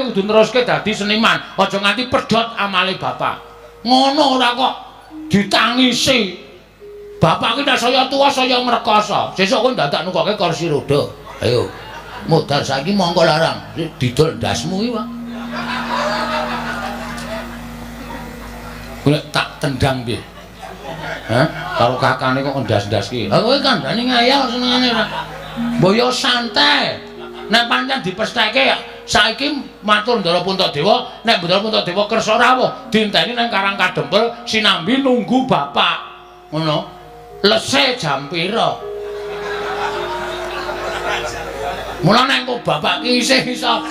iki kudu neruske dadi seniman. Aja nganti pedhot amale bapak. Ngono ora kok ditangisi. Bapak ki nek saya tuwa saya ngrekoso. Sesuk kowe dadak nukoke kursi roda. Ayo. Modal saiki mongko larang. Didol ndasmu iki, Pak. Golek tak tendang piye? Hah? Karo kakane kok ndas-ndas ki. Lah kowe kandhane ngayal senengane ora. Mboyo santai. Nek pancen dipestheke saiki matur Ndara Puntadewa, nek Ndara Puntadewa kersa rawuh, dienteni nang Karang Kadempel sinambi nunggu bapak. Ngono. Lese jam pira? Mula nek kok bapak ki isih iso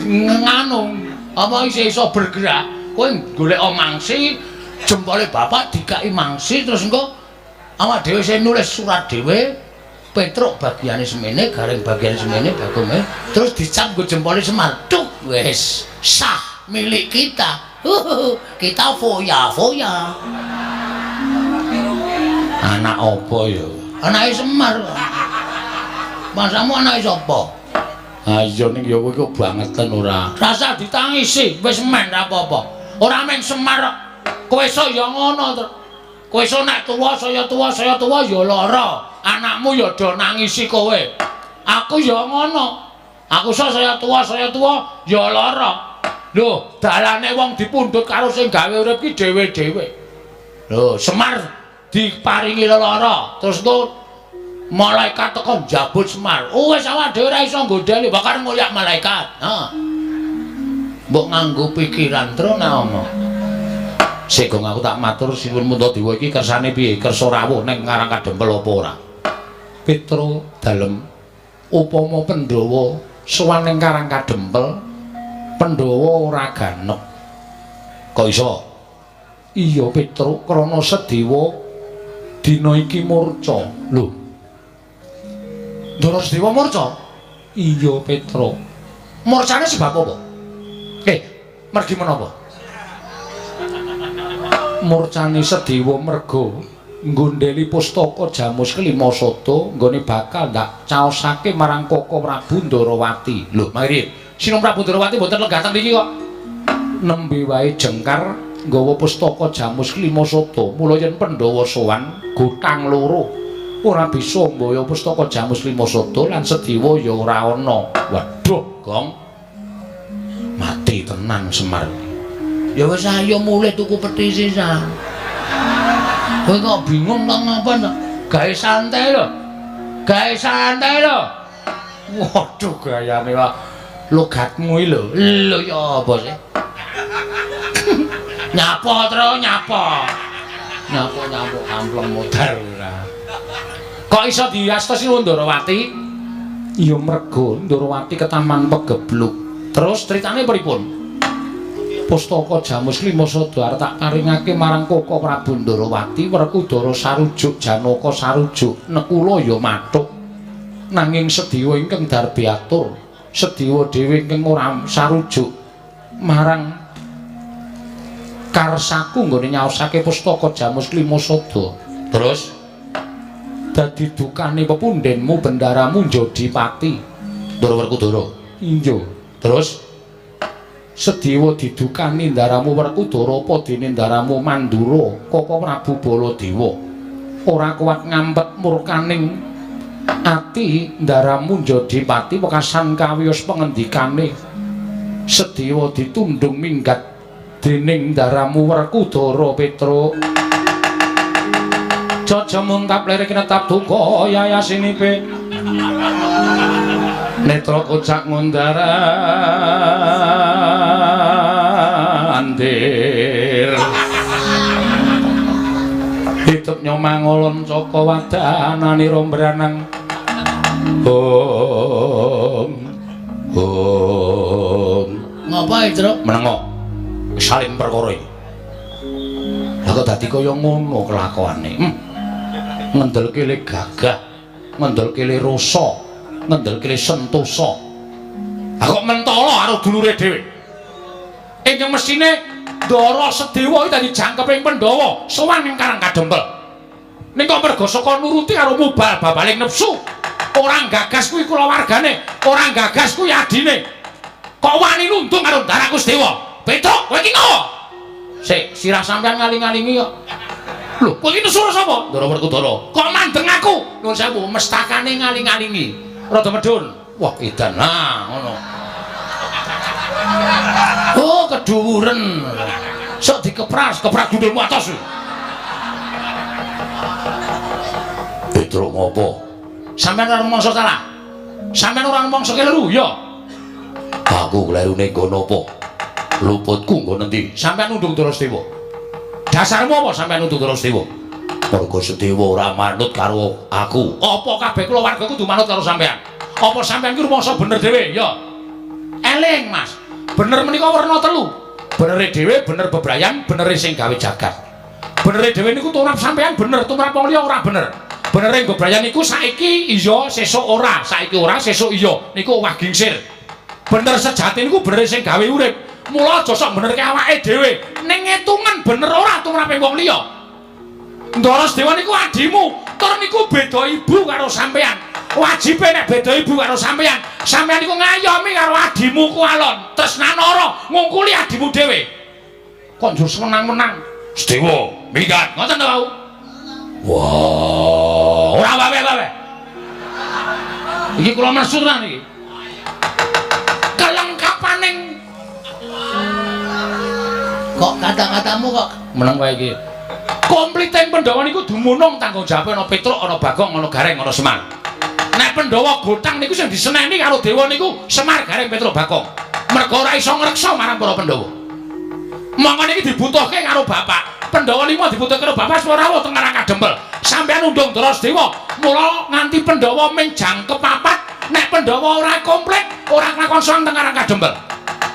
nganu, apa isih iso bergerak, kowe golek mangsi, jempole bapak dikai mangsi terus engko awak dhewe sing nulis surat dhewe. Petruk bagiane semene, garing bagiane semene, bagome, terus dicap nggo jempole Semar. Duh, wis sah milik kita. Kita foya-foya. Anak apa ya? Anake Semar. Masamu anake sapa? Ha iya ning ya kowe kok bangeten ora. Rasa ditangisi, wis men ra apa-apa. Ora men Semar kok. Kowe iso ya ngono to. Kowe iso nek tuwa saya ya lara. Anakmu ya do nangisi kowe. Aku ya ngono. Aku saya tua ya lara. Lho, dalane wong dipundhut karo sing gawe urip ki dhewe-dhewe. Lho, Semar diparingi lara. Terus engko malaikat teko njabut Semar. Oh, wis awak dhewe ora iso nggodheli, bakal ngulyak malaikat. Ha. Mbok nganggo pikiran terus nek omong. Segong aku tak matur sinuwun Puntadewa iki kersane piye? Kersa rawuh ning Karang Kadempel apa ora? Petro dalem upama Pandhawa sowan ning Karang Kadempel, Pandhawa ora ganep. Kok iso? Iya Petro, krana Sedewa dina iki murca. Lho. Ndara Sedewa murca? Iya Petro. Murcane sebab apa? Mergi menapa? Murcane Sedewa merga nggondheli pustaka Jamus Klimasada nggone bakal ndak caosake marang Koko Prabu Ndarawati. Lho, mangke Sinung Prabu Ndarawati mboten legatan niki kok. Nembe wae jengkar nggawa pustaka Jamus Klimasada. Mula yen Pandhawa sowan gotang loro ora bisa mbaya pustaka Jamus Klimasada lan Sedewa ya ora ana. Waduh, Gong. Mati tenan Semar. Ya wis ayo mulih tuku pethi sisan. Kowe kok bingung kok ngapa to? Gawe santai lho. Gawe santai lho. Waduh gayane kok logatmu iki lho. Lho ya apa sih? Nyapa terus nyapa. Nyapa ampleng modar ora. Kok iso diastos iki Ndarawati? Ya merga Ndarawati ketaman pegebluk. Terus ceritane pripun? Pustaka Jamus Klimasada arep tak paringake marang Koko Prabu Ndarawati Werkudara sarujuk Janaka sarujuk nekula ya mathuk nanging Sedewa ingkang darbi atur Sedewa dhewe ingkang ora sarujuk marang karsaku nggone nyaosake pustaka Jamus Klimasada. Terus dadi dukane pepundhenmu bendaramu Jodipati Ndara Werkudara. Iya. Terus Sedewa didukani ndaramu Werkudara apa dene ndaramu Mandura Koko Prabu Baladewa ora kuat ngampet murkaning ati ndaramu Jodipati wekasan kawiyos pengendikane Sedewa ditundung minggat dening ndaramu Werkudara. Petro Jaja mungkap lirik netap duka yayasinipe netra kocak ngundarandir hidup nyomangolon saka wadanani rombranang ngapa Tru menengo salin perkara iki lha kok dadi kaya ngono kelakuane ngendelke le gagah ngendelke le rasa ngendelke sentosa. Kok mentala karo dulure dhewe. Ingkang mesine Ndara Sedewa iki dadi jangkeping Pandhawa sowan ning Karang Kadempel. Ning kok merga saka nuruti karo mubal babaling nepsu. Ora gagas kuwi kulawargane, ora gagas kuwi adine. Kok wani nundung karo Ndara Kusdewa? Petruk, kowe iki ngopo? Sik, sirah sampean ngaling-alingi kok. Lho, kowe iki nesu sapa? Ndara Werkudara. Kok mandeng aku? Nuwun sewu, mestakane ngaling-alingi. Rada medhun. Wah, edan. Nah, ngono. Oh, keduren. Sok dikepras gundulmu atos. Petruk ngopo? Sampeyan ora mangsa salah. Sampeyan ora mangsa keliru ya. Aku klerune nggono apa? Luputku nggo endi? Sampeyan nundung Darasedewa. Dasarmu apa sampeyan nundung Darasedewa? Mergo Sedewa ora manut karo aku. Apa kabeh kulawargaku kudu manut karo sampeyan? Apa sampeyan ki rumangsa bener dhewe ya? Eling, Mas. Bener menika werna telu. Benere dhewe bener bebrayan, benere sing gawe jagat. Benere dhewe niku tumrap sampeyan bener, tumrap wong liya ora bener. Benere bebrayan niku saiki iya, sesuk ora. Saiki ora, sesuk iya. Niku owah gingsir. Bener sejati niku bener sing gawe urip. Mula aja sok benerke awake dhewe. Ning ngitungan bener ora tumrape wong liya. Darasedewa niku adimu, tur niku beda ibu karo sampeyan. Wajibe nek beda ibu karo sampeyan, sampeyan niku ngayomi karo adimu ku alon. Tresnanara ngungkuli adimu dhewe. Kok njur seneng-menang. Sedewa, minggat. Ngoten to, Pak? Wah, ora bawe-bawe. Iki kula maksud niki. Kelengkapaning kok kata-katamu kok meneng wae iki. Kompliting Pandhawa niku dumunung tanggung jawabe ana Petruk, ana Bagong, ana Gareng, ana Semar. Nek Pandhawa gotang niku sing diseneni karo dewa niku Semar, Gareng, Petruk, Bagong. Mergo ora iso ngreksa marang para Pandhawa. Monggo niki dibutuhke karo bapak. Pandhawa 5 dibutuhke karo bapak Swarawa teng Karang Kadempel. Sampeyan undung Darasedewa, mula nganti Pandhawa ming jangkep papat. Nek Pandhawa ora komplit, ora kelakon sowan teng Karang Kadempel.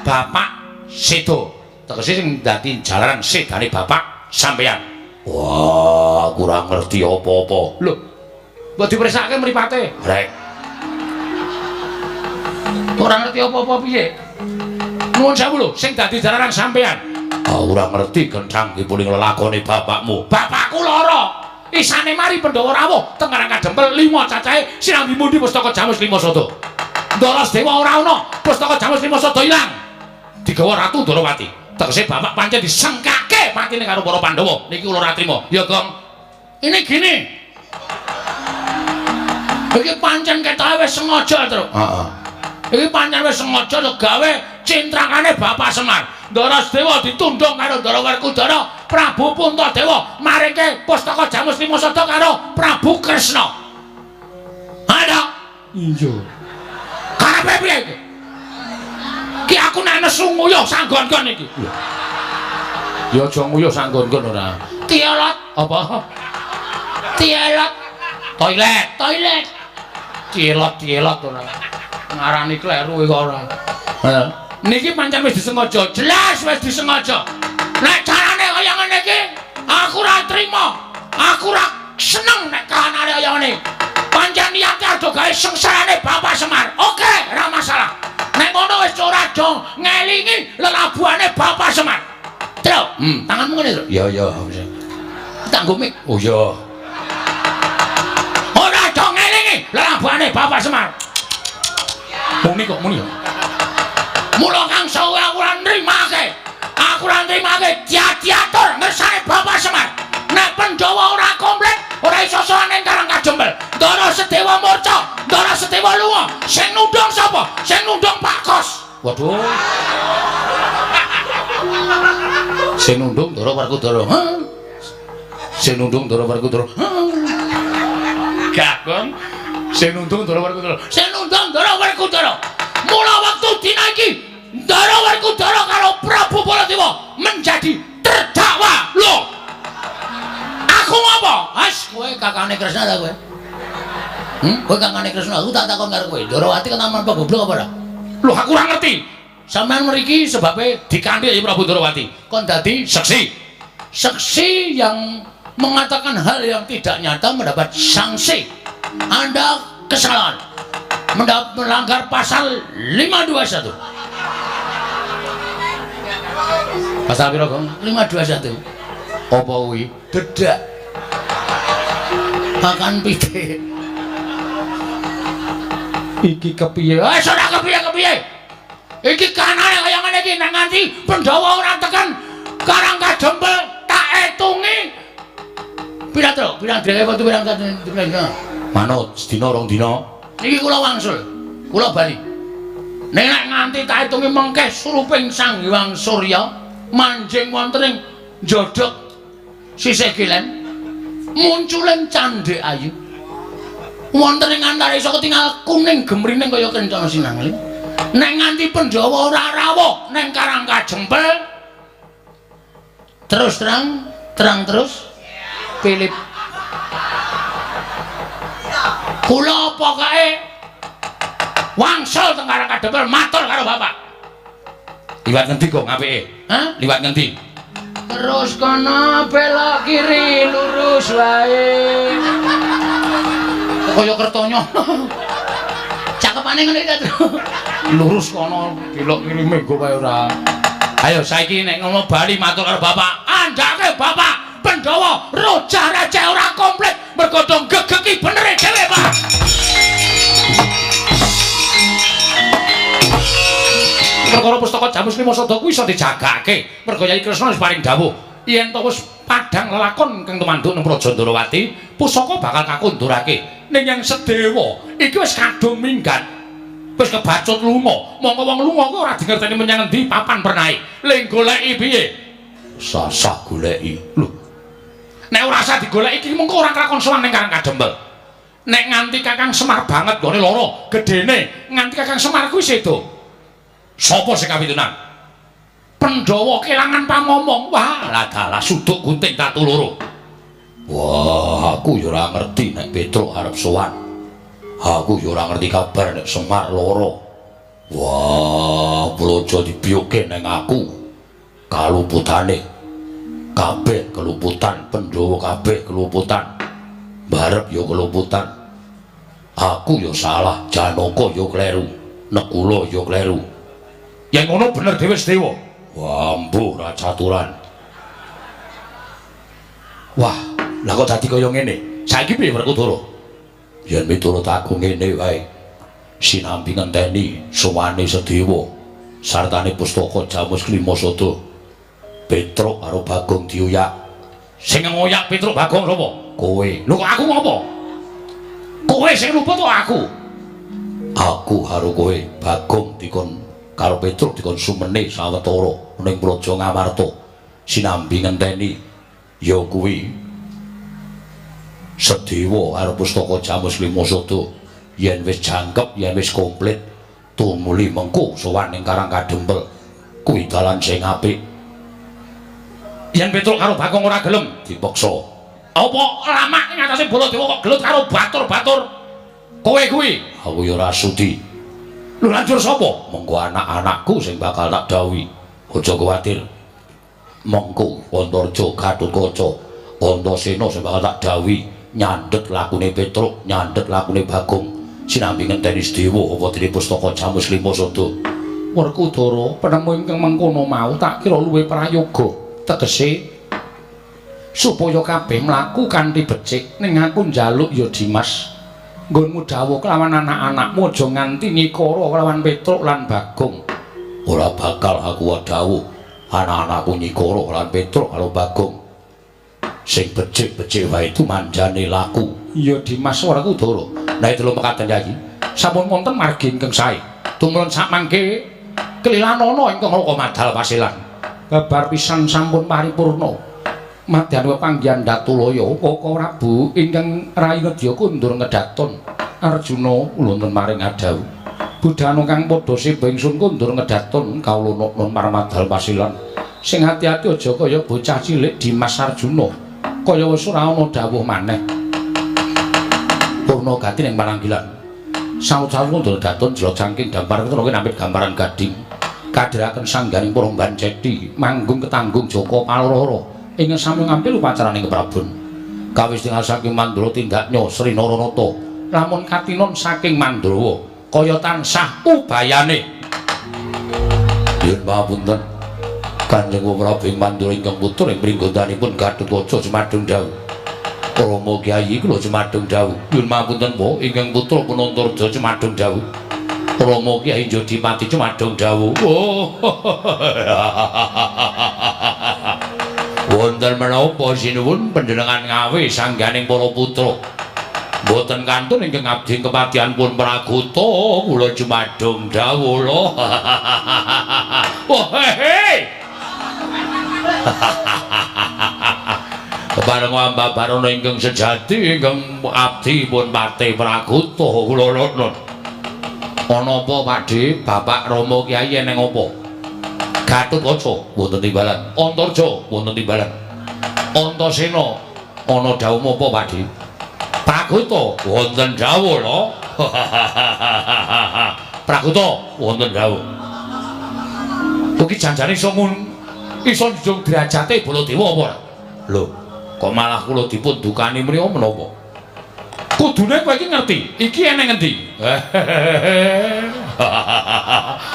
Bapak sedo. Tegese sing dadi jalaran sedane bapak sampeyan. Wah, kurang ngerti apa-apa. Lho, mbok dipersake mripate. Rek. Ora ngerti apa-apa piye? Nuwun sewu lho, sing dadi jalaran sampeyan. Ora ngerti kenthang dipuling lelakone bapakmu. Bapakku lara. Isane mari Pandhawa rawuh teng Karang Kadempel 5 cacahe sinambi mundi pustaka Jamus Lima Sada. Darasedewa ora ana, pustaka Jamus Lima Sada ilang. Digawa Ratu Darawati. Tegese bapak pancen disengkake patine karo para Pandhawa. Niki kula ora trima. Ya, Gong. Ini gini. Iki pancen ketoke wis sengaja, Tru. Heeh. Iki pancen wis sengaja gawe cintrakane Bapak Semar. Darasedewa ditundung karo Ndara Werkudara, Prabu Puntadewa maringke pustaka Jamus Lima Sada karo Prabu Kresna. Ada? Iya. Karepe piye iki? Ki aku nek nesu nguyuh sanggon-gon iki. Ya aja nguyuh sanggon-gon ora. Tiolot apa? Tiolot. Toilet. Tiolot ora. Ngarani kleru kok ora. Heeh. Niki pancen wis disengaja, jelas wis disengaja. Nek carane kaya ngene iki, aku ora trima. Aku ora seneng nek kahanane kaya ngene. Pancen niate ado gawe sengsarane Bapak Semar. Oke, ora masalah. Nek ngono wis ora aja ngelingi lelabuhane Bapak Semar. Tru, tanganmu ngene, Tru. Ya. Tanggo mik. Oh ya. Ora aja ngelingi lelabuhane Bapak Semar. Muni kok muni. Mula kang sawe aku ora nrimake. Aku ora nrimake diatur ngersane Bapak Semar. Nek Pandhawa ora komplit, ora iso sowan ning Karang Kadempel. Darasedewa murca, Darasedewa lunga. Sing nundung sapa? Sing nundung Pak Kos. Waduh. Sing nundung Ndara Werkudara. Sing nundung Ndara Werkudara. Gagong. Sing nundung Ndara Werkudara. Sing nundung Ndara Werkudara. Mula wektu dina iki Ndara Werkudara karo Prabu Baladewa menjadi terdakwa. Lho. Aku ngapa? Kowe kakane Kresna ta kowe? Kowe kakane Kresna, aku tak takon karo kowe. Darawati kena manpa goblok apa ora? Lho, aku ora ngerti. Sampeyan mriki sebabe dikanthi Prabu Darawati. Kon dadi saksi. Saksi yang mengatakan hal yang tidak nyata mendapat sanksi. Anda kesalahan. Melanggar pasal 521. Pasal piro, Gong? 521. Apa kuwi? Dedak. Makan pite. Iki kepiye? Ora kepiye-kepiye. Iki kanane kaya ngene iki nek nganti Pandhawa ora tekan Karangkajempel tak etungi. Pirang dhewe foto pirang dina. Manut sedina rong dina. Niki kula wangsul. Kula bali. Nek nganti tak etungi mengke suruping Sang Hyang Surya manjing wonten ing njodhok sisih kilen munculing candhek ayu. Wonten ing antarisa ketingal kuning gemrining kaya kencana sinangling. Nek nganti Pandhawa ora rawuh ning Karangkajempel terus terang terus Philip kula pokoke wangsul teng Karangkajempel matur karo bapak. Liwat ngendi kok apike? Hah? Liwat ngendi? Terus kono belok kiri lurus wae. Kaya kertanya. Cakepane ngene iki, lurus kono belok kiri menggo wae ora. Ayo saiki nek ngono bali matur karo bapak. Andake bapak Pandhawa rojah receh ora komplit mergo dong gegeki benere dhewe, Pak. Perkara pustaka Jamus Lima Sada kuwi iso dijagake mergo Yai Kresna wis paring dawuh yen to wis padhang lelakon kang tumanduk nang Praja Ndrawati pusaka bakal kakundurake ning yang Sedewa iki wis kadung minggat wis kebacut lunga mongko wong lunga kuwi ora dingerteni menyang endi papan pernahe ling goleki piye sasah goleki lho nek ora usah digoleki iki mengko ora kelakon sowan ning Karangkajempel nek nganti Kakang Semar banget gone lara gedene nganti Kakang Semar kuwi sedo sapa sing kawitunan? Pandhawa kelangan pamomong. Wah, ladalah suduk gunting tatu loro. Wah, aku ya ora ngerti nek Petruk arep sowan. Aku ya ora ngerti kabar nek Semar lara. Wah, blojo dibiyuke ning aku. Kaluputane. Kabeh keluputan, Pandhawa kabeh keluputan. Barep ya keluputan. Aku ya salah, Janaka ya kleru, Nekula ya kleru. Yang ngono bener dhewe Sedewa. Wah, mbuh ra caturan. Wah, lah kok dadi kaya ngene. Saiki piye Werkudara? Yen miturut aku ngene wae. Sinambi ngenteni sowane Sedewa sartane pustaka Jamus Lima Sada. Petruk karo Bagong dioyak. Sing ngoyak Petruk Bagong sapa? Kowe. Lho kok aku ngopo? Kowe sing luput kok aku? Aku karo kowe Bagong dikon karo Petruk dikon sumene sawetara ning Praja Ngamarta sinambi ngenteni ya kuwi Sedewa karo pustaka Jamus Lima Sada yen wis jangkep yen wis komplit tumuli mengko sowan ning Karangkajempel kuwi dalan sing apik yen Petruk karo Bagong ora gelem dipaksa apa lama ngatasi Baladewa kok gelut karo batur-batur kowe kuwi aku ya ora sudi. Lho lanjur sapa? Mengko anak-anakku sing bakal tak dawuhi. Aja kuwatir. Mengko Antarja Gatotkaca, Antasena sing bakal tak dawuhi nyandhet lakune Petruk, nyandhet lakune Bagong. Sinambi ngenteni Sedewa apa dene pustaka Jamus Lima Sada. Werkudara, penemu ingkang mengkono mau tak kira luwih prayoga. Tegese supaya kabeh mlaku kanthi becik ning aku njaluk ya Dimas. Nggonmu dawuh kelawan anak-anakmu aja nganti nyikara kelawan Petruk lan Bagong. Ora bakal aku dawuh anak-anakku nyikara kelawan Petruk karo Bagong. Sing becik-becik wae itu manjane laku. Iya Dimas Werkudara. Nek telu mekaten Yayi, sampun wonten margi ingkang sae. Tumrun samangke kelilanana ingkang raka madal pasilan. Babar pisan sampun paripurna. Madyan pepanggihan Datulaya Kaka Prabu ingkang rayi nedya kundur ngedaton Arjuna wonten maring adawu budhana kang padha seba ingsun kundur ngedaton kawula nun marmadal pasilan sing ati-ati aja kaya bocah cilik Dimas Arjuna kaya wis ora ana dawuh maneh purna gati ning pananggilan saut-saut kundur daton jero jangking dampar ketroke nampit gambaran gading kadhiraken sangganing Pramban Cethi manggung ketanggung Jaka Paloro ingkang sami ngampil upacaraning keprabon kawis tinggal saking Mandura tindaknya Sri Naranata lamun katinon saking Mandrawa kaya tansah ubayane yen pamunten Kanjeng Prabu ing Mandura ingkang putur ing pringgondanipun Gatotkaca jumadung dawuh Rama Kyai kula jumadung dawuh yen pamunten po ingkang putra pun Antarja jumadung dawuh Rama Kyai Jodipati Cumadung dawuh. Oh. Wonten menapa sinuwun panjenengan ngawe sangganing para putra. Mboten kantun ingkang abdi kepatihan pun Prakuta kula Cumadung dawuh lho. Oh hei. Kepareng ambabarana ingkang sejati ingkang abdi pun Pati Prakuta kula nuwun. Ana apa Pakde? Bapak Rama Kyai eneng apa? Gatotkaca wonten timbalan. Antarja wonten timbalan. Antasena ana dawuh apa Pakde? Prakuta wonten dawuh lho. Prakuta wonten dawuh. Kuwi janjane iso iso njung derajate Baladewa apa ora? Lho, kok malah kula dipun dukani mriya menapa? Kudune kowe iki ngerti, iki eneng endi?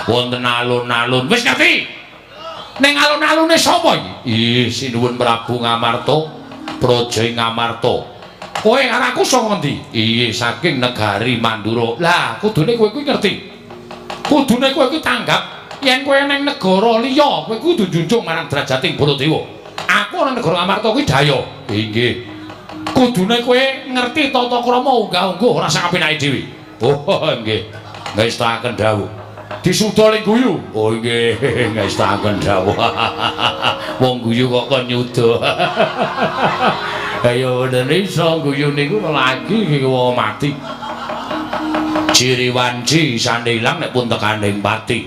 Wonten alun-alun, wis ngerti. Ning alun-alune sapa iki? Ih, sinuwun Prabu Ngamarta, Praja Ngamarta. Kowe karo aku saka endi? Iya, saking negari Mandura. Lah, kudune kowe kuwi ngerti. Kudune kowe kuwi tanggap yen kowe ning negara liya, kowe kudu njunjung marang derajating Baladewa. Aku ana negara Amarta kuwi daya. Inggih. Kudune kowe ngerti tata krama unggah-ungguh ora sak apenake dhewe. Oh, nggih. Ngestaken dawuh. Disuda ning guyu. Oh, nggih, ngestaken dawuh. Wong guyu kok kon nyuda. Ayo Indonesia guyu niku lagi wong mati. Ciri wanci sandilang nek pun tekaning pati.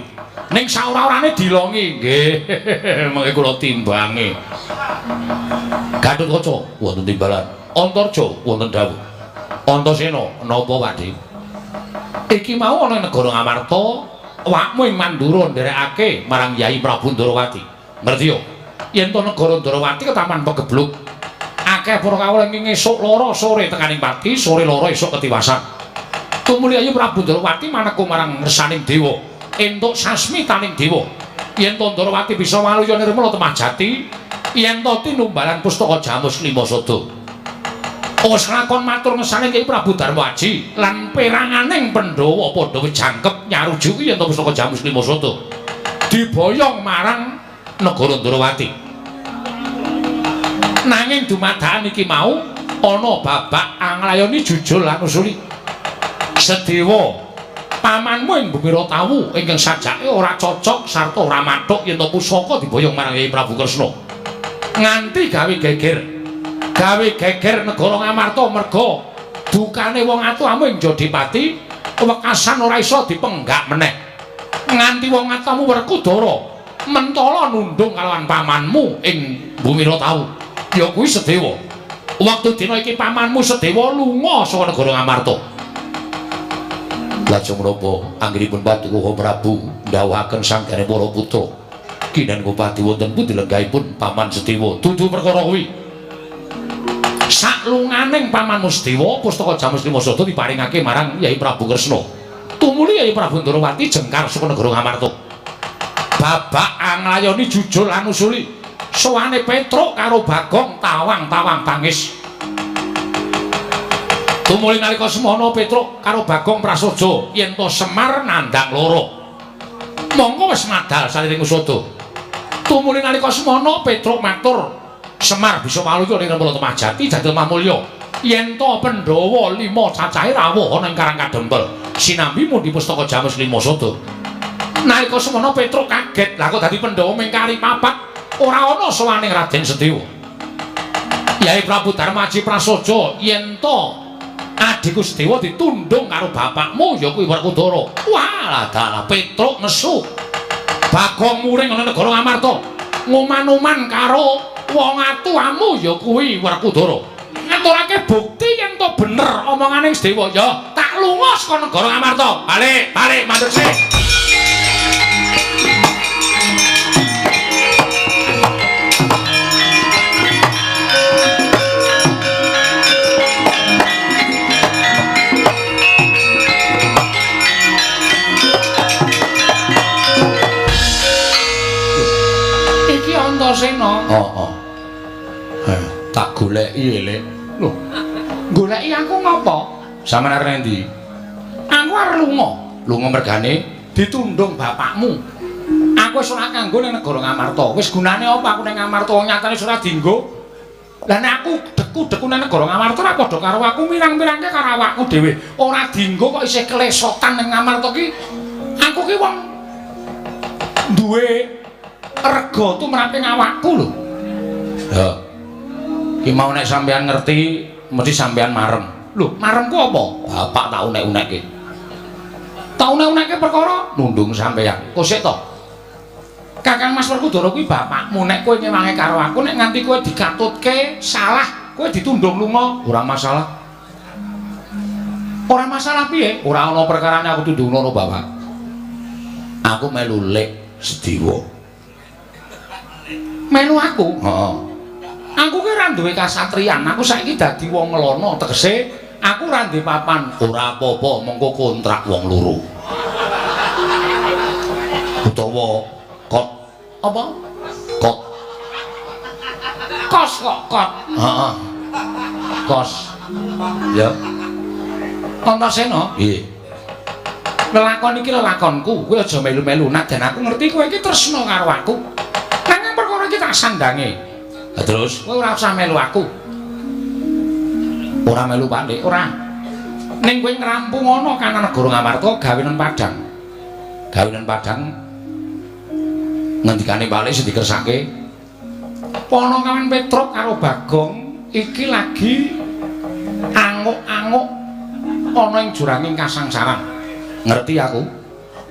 Ning saora-orane dilongi nggih. Mengke kula timbangi. Gatotkaca wonten timbalan. Antarja wonten dawuh. Antasena napa Pakde? Iki mau ana negara Ngamarta, awakmu ing Mandura nderekake marang Yai Prabu Ndarawati. Ngerti yo? Yen to negara Ndarawati ketaman pegebluk. Akeh para kawula ing esuk loro sore tekaning pati, sore loro esuk ketiwasan. Tumuli Yai Prabu Ndarawati maneka marang ngersaning dewa, entuk sasmitaning dewa. Yen to Ndarawati bisa waluya nirmala temah jati, yen to tinumbalan pustaka Jamus Lima Sada. Wis lakon matur ngersane Kyai Prabu Darmaji lan peranganing Pandhawa padha jangkep nyarujuki yen to pustaka Jamus Lima Sada diboyong marang negara Ndarawati. Nanging dumadakan iki mau ana babak anglayani jujul lan usuli. Sedewa pamanmu ing Bumira Tawu ingkang sajake ora cocok sarta ora mathuk yen to pusaka diboyong marang Kyai Prabu Kresna. Nganti gawe geger negara Ngamarta merga dukane wong atuhamu ing Jodipati wekasan ora iso dipenggak meneh. Nganti wong atuhamu Werkudara mentala nundung kalawan pamanmu ing Bumira Tawu. Ya kuwi Sedewa. Waktu dina iki pamanmu Sedewa lunga saka negara Ngamarta. Lajeng menapa anggenipun Paduka Prabu ndhawuhaken sanggane para putra. Kinan Kupati wonten pundi lenggahipun paman Sedewa. Dudu perkara kuwi. Saklunganing pamanmu Sedewa pustaka Jamus Lima Sada diparingake marang Yai Prabu Kresna. Tumuli Yai Prabu Ndarawati jengkar saka negara Ngamarta. Babak anglayani jujul lan usuli. Sowane Petruk karo Bagong tawang-tawang tangis. Tumuli nalika semana Petruk karo Bagong prasaja yen to Semar nandhang loro. Monggo wis madal saliring usada. Tumuli nalika semana Petruk matur Semar bisa waluya ning Rembala Temah Jati jadul mamulya. Yen to Pandhawa 5 cacahe rawuh ana ing Karang Kadempel. Sinambi mundi pustaka Jamus Lima Sada. Nalika semana Petruk kaget, lha kok dadi Pandhawa ming kali papat ora ana sawaning Raden Sedewa. Yai Prabu Darmaji prasaja yen to adhiku Sedewa ditundung karo bapakmu ya kuwi Werkudara. Walah dalah Petruk nesu. Bagong muring ana negara Ngamarta. Nguman-uman karo wong atuhamu ya kuwi Werkudara. Ngaturake bukti yen to bener omonganing Sedewa ya tak lunga saka negara Ngamarta. Balik mandheg sik. Antasena. Tak goleki elek. Lho. Goleki aku ngopo? Sampeyan arep endi? Aku arep lunga. lunga mergane ditundung bapakmu. Aku wis ora kanggo ning negara Ngamarta. Wis gunane apa aku ning Ngamarta nyatane ora dienggo. Lah nek aku deku-deku ning negara Ngamarta ora padha karo aku mirang-mirangke karo awakku dhewe. Ora dienggo kok isih klesotan ning Ngamarta ki. Aku ki wong duwe rega tumraping awakku lho. Ya. Ki mau nek sampean ngerti mesti sampean marem. Lho, maremku apa? Bapak tak unek-unekke. Tak unek-unekke perkara nundung sampean. Kok sik to? Kakang Mas Werkudara kuwi bapakmu, nek kowe ngewangi karo aku, nek nganti kowe dikatutke salah, kowe ditundung lunga, ora masalah. Ora masalah piye? Ora ana perkarane aku tundung ngono, Bapak. Aku melu lek Sediwa. Melu aku? Heeh. Aku ki ora duwe kasatriyan, aku saiki dadi wong ngelono, tegese aku ora ndek papan. Ora apa-apa, mengko kontrak wong loro. Utawa kot apa? Kot. Kos kok kot. Heeh. Kos. Ya. Antasena? Nggih. Lelakon iki lelakonku, kowe aja melu-melu. Nek aku ngerti kowe iki tresna karo aku. Nanging perkara iki tak sandange. Lah terus kowe ora usah melu aku. Ora melu Pak Dik, ora. Ning kowe ngrampung ana kana negara Ngamarta gawenan Padang. Gawenan Padang ngendikane balik sing dikersake Ponokawan Petruk karo Bagong iki lagi anguk-anguk ana ing juranging kasangsaran. Ngerti aku?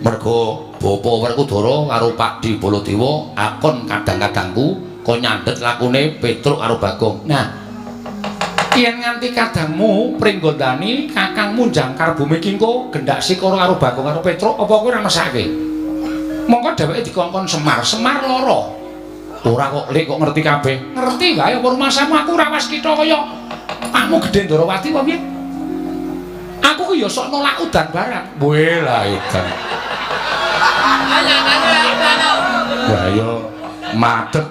Mergo Bapa Werkudara karo Pak Di Baladewa akon kadang-kadangku kok nyandet lakune Petruk karo Bagong. Nah, yen nganti kadangmu pringgondani kakangmu jangkar bumi kingko gendak sikara karo Bagong karo Petruk apa kowe ora mesake? Mongko dheweke dikongkon Semar, Semar lara. Ora kok lek kok ngerti kabeh. Ngerti wae apa rumasamu aku ora was kita kaya pakmu Gedhe Ndarawati apa piye? Aku ki ya sok nolak udan barang. Weh lah edan. Wah ya madeg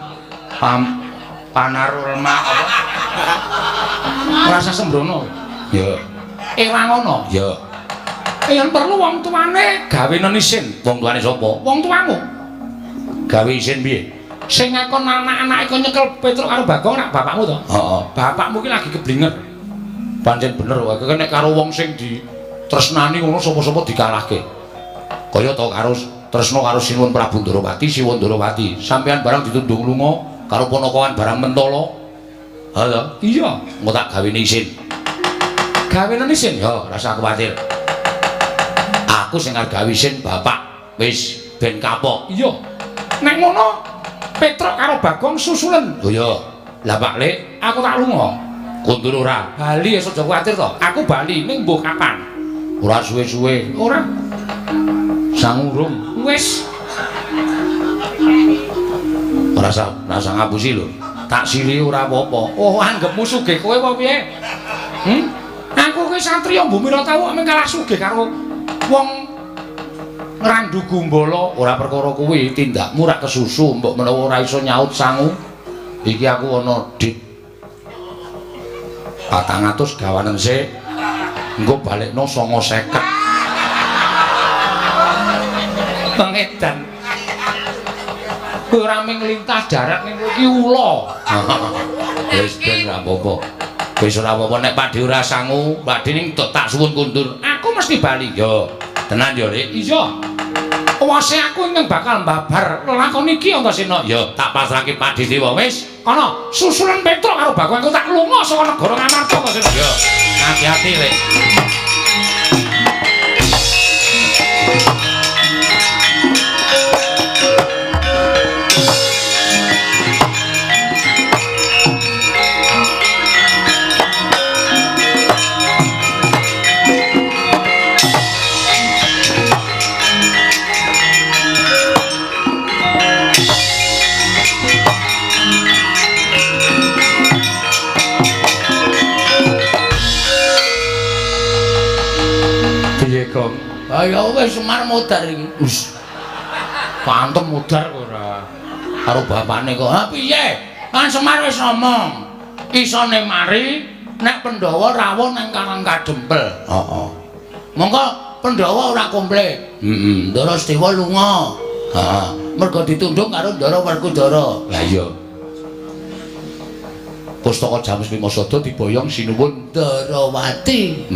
panarul mak apa? Rasa sembrono. Ya. Ewang ngono. Ya. Yen perlu wong tuane gawenan isin. Wong tuane sapa? Wong tuamu. Gawe isin piye? Sing ngakon anak-anake kok nyekel Petruk karo Bagong nak bapakmu to? Heeh. Bapakmu ki lagi keblinget. Pancen bener wae nek karo wong sing ditresnani ngono sapa-sapa dikalahke. Kaya to karo tresna karo Sinuwun Prabu Ndarawati, Siwun Ndarawati. Sampeyan barang ditundung lunga karo Ponokawan barang Mentala. Halo. Iya, engko tak gawene isin. Gawenan isin ya, ora usah kuwatir. Aku sing arep gawe isin bapak wis ben kapok. Iya. Nek ngono Petruk karo Bagong susulen. Oh iya. Lah Pak Lek, aku tak lunga. Kundur ora. Bali aja kuwatir to. Aku bali ning mbuh kapan. Ora suwe-suwe. Ora. Sangurung. Wis. Ora usah ngapusi lho. Tak sili ora apa-apa. Oh, anggapmu sugih kowe apa piye? Aku kuwi satriya Bumira Tawu mung kalah sugih karo wong ngrandu gumbala. Ora perkara kuwi, tindakmu rak kesusu mbok menawa ora iso nyaut sangu. Iki aku ana dik 400 gawanen sik. Engko balekno 950. Pengedan. Kowe ora mung lintah darat ning kowe iki ula. Wis ben ora apa-apa. Wis ora apa-apa nek Pakde ora sangu, Pakde ning tak suwun kundur. Aku mesti bali yo. Tenan yo, Dik. Iya. Wase aku ingkang bakal mbabar lelakon iki Antasena. Ya tak pasrahke Pakde Dewa wis. Ana susulan Petruk karo Bagong aku tak lunga saka negara Ngamarta Antasena. Yo. Hati-hati, Lek. Ayo wis Semar modar iki. Wis. Pantem modar kok ora. Karo bapakne kok. Ha piye? Kan Semar wis ngomong. Isone mari nek Pandhawa rawuh nang Karang Kadempel. Heeh. Monggo Pandhawa ora komplit. Ndara Sedewa lunga. Heeh. Mergo ditundung karo Ndara Werkudara. Lah iya. Pustaka Jamus Limasada diboyong sinuwun Ndarawati.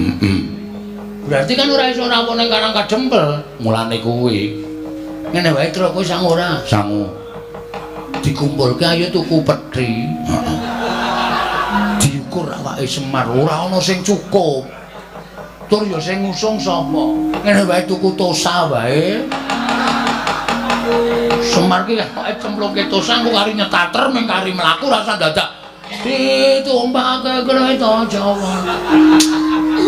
Berarti kan ora iso rawuh ning Karang Kadempel. Mulane kuwi. Ngene wae Tru kowe sang ora? Sangu. Dikumpulke ayo tuku pethi. Heeh. Diukur awake Semar ora ana sing cukup. Tur ya sing ngusung sapa? Ngene wae tuku tosa wae. Semar ki kok cemplungke tosa kok kari nyetater mung kari mlaku rasa dadak ditumpake kereta Jawa.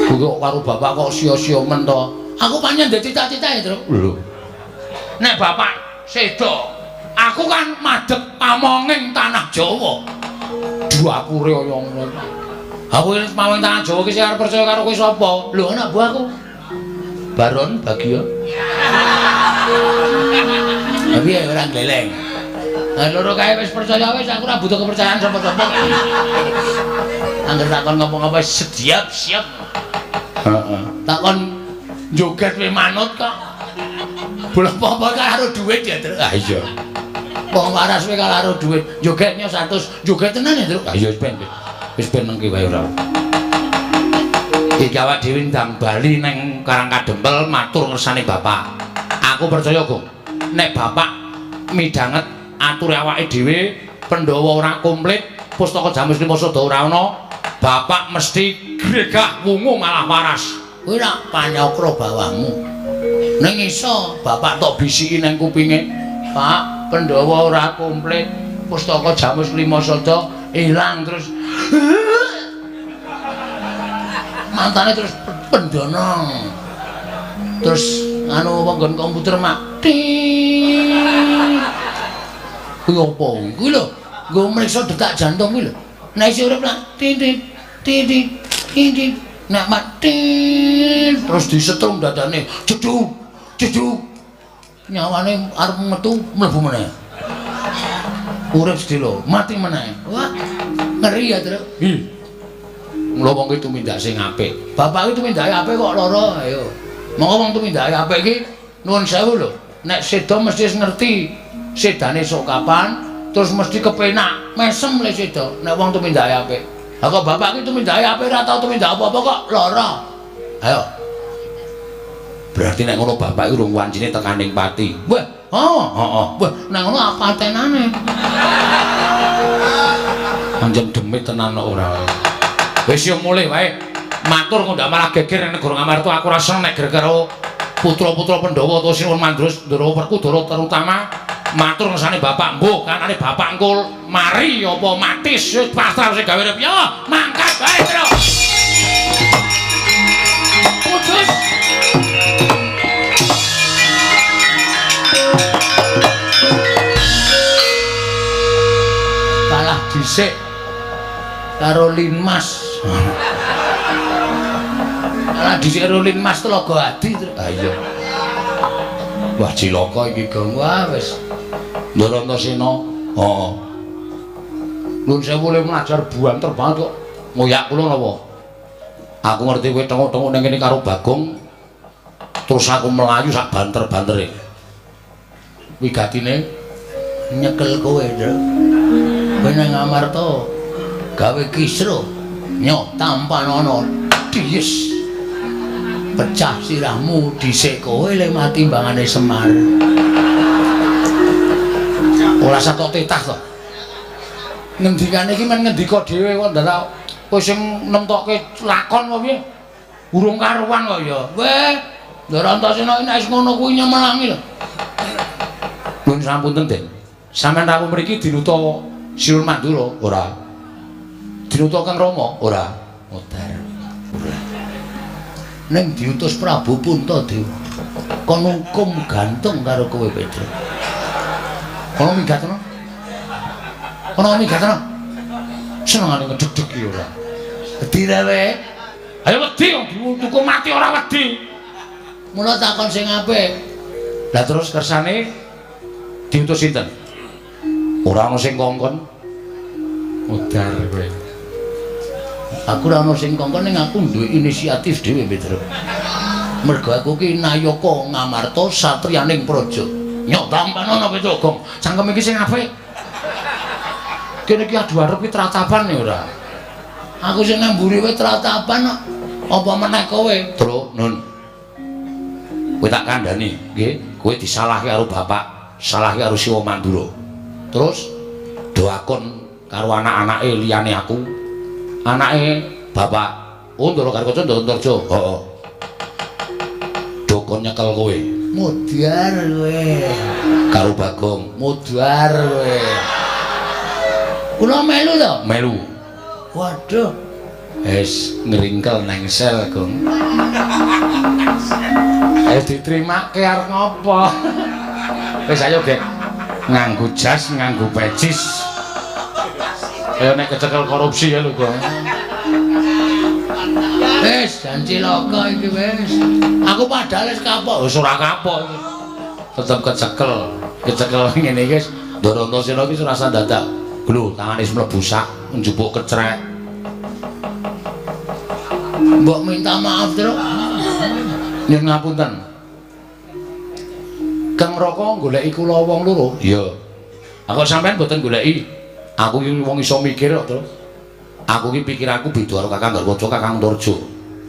Kok karo bapak kok sia-sia men to. Aku pancen dadi cita-citae, Tru. Lho. Nek bapak sedo, aku kan madhep pamonging tanah Jawa. Duakure kaya ngono. Aku iki pamonging tanah Jawa ki sing arep percaya karo kowe sapa? Lho anak buahku. Baron Bagio. Tapi ora gleleng. Lah loro kae wis percaya wis aku ora butuh kepercayaan sapa-sapa. Angger takon ngomong apa siap. Heeh. Takon joget we manut kok. Bola apa karo duit ya, Tru. Ah iya. Wong waras we karo duit. Jogetnya 100, joget tenan ya, Tru. Ah iya wis ben mengki wae ora. Iki awak dhewe ndang bali ning Karang Kadempel matur ngersane bapak. Aku percaya, Gong. Nek bapak midanget ature awake dhewe Pandhawa ora komplit, Pustaka Jamus Limasada ora ana, bapak mesti gregah wungu malah waras. Kuwi rak panyokro bawahmu. Ning iso bapak tok bisiki nang kupinge, Pak, Pandhawa ora komplit, Pustaka Jamus Limasada ilang terus mantane terus pendana. Terus anu wong komputer mati. Kuwi apa? Kuwi lho, nggo mriksa detak jantung kuwi lho. Nek isih urip lah titit. Nek mati terus disetrum dadane. Jeduk. Nyawane arep metu mlebu meneh. Urip sedelo, mati meneh. Wah, ngeri ya, Tru. Mula wong ki tumindak sing apik. Bapak ki tumindake apik kok lara, ayo. Monggo wong tumindake apik ki nuwun sewu lho. Nek sedo mesti ngerti sedane sok kapan, terus mesti kepenak, mesem le sedo. Nek wong tumindake apik. Lah kok bapak ki tumindake apik ora tau tumindak apa-apa kok lara. Ayo. Berarti nek ngono bapak ki urung wancine tekaning pati. Wah, heeh. Wah, nek ngono apa tenane? Anjen demit tenan kok ora. Wis yo mulih wae. Matur kok ndak malah geger ning negara Ngamarta aku ora seneng nek karo putra-putra Pandhawa utawa Sinuwun Mandrus Ndara Werkudara terutama matur ngersane bapak mbuh kanane bapak engkul mari apa mati wis pasrah sing gawe urip yo mangkat bae Tru. Putus. Kalah dhisik karo Linmas. Lah dhisik Rolin Mas Telaga Adi. Ah iya. Wah cilaka iki Gong. Wah wis. Ndara Antasena. Heeh. Nuwun sewu le mlajar buanter banget kok. Ngoyak kula napa? Aku ngerti kowe tengok-tengok ning kene karo Bagong. Terus aku melayu sak banter-bantere. Wigatine nyekel kowe, Tru. Kowe nang Ngamarta gawe kisruh. Nyok tampan ana dies. Pecah sirahmu dhisik kowe le mati mbangane Semar. Ora satok tetah to. Ngendikane iki men ngendika dhewe kok ndak kowe sing nemtokke lakon kok piye? Urung karuan kok ya. Weh, Ndara Antasena nek wis ngono kuwi nyemelangi lho. Nuwun sampun Den. Sampeyan rawuh mriki dinuta Sinuwun Mandura ora? Dinuta Kang Rama ora? Modar. Ora. Ning diutus Prabu Puntadewa kon hukum gantung karo kowe Pedro. Kono migatno. Senengane ngedeg-deg iki ora. Wedi rewe. Ayo wedi kok tuku mati ora wedi. Mula takon sing apik. Lah terus kersane diutus sinten? Ora ana sing kongkon. Modar kowe. Aku ora ana sing kongkon ning aku duwe inisiatif dhewe Pedro. Mergo aku ki Nayaka Ngamarta satriyaning praja. Nyok tampan ana Pitulung. Cangkem iki sing apik. Kene iki adu arep ki tratapan ya ora. Aku sing nang mburi wae tratapan kok. Apa meneh kowe? Tru, Nun. Kowe tak kandhani, nggih. Kowe disalahke karo bapak, salahke karo Siwa Mandura. Terus doakon karo anak-anake liyane aku. Anake bapak Ndara Karkoco Ndarantarja. Heeh. Dokon nyekel kowe. Mudhar kowe. Karo Bagong, mudhar kowe. Kula melu to? Melu. Waduh. Wis ngringkel nengsel, Gong. Ayo ditrimake arep ngopo? Wis ayo, Gek. Nganggo jas, nganggo pecis. Ayo nek kecekel korupsi ya lho, Gong. Wis jan cilaka iki wis. Aku padahal wis kapok, wis ora kapok iki. Tetep kecekel. Kecekel ngene iki wis Ndarantasena iki rasa dadak. Lho, tangane wis mlebu sak njupuk kecrek. Mbok minta maaf, Truk. Nyuwun ngapunten. Kang Raka goleki kula wong loro. Iya. Aku sampean mboten goleki. Aku iki wong iso mikir kok, Truk. Aku iki pikiranku beda karo Kakang Garwaca, Kakang Torjo.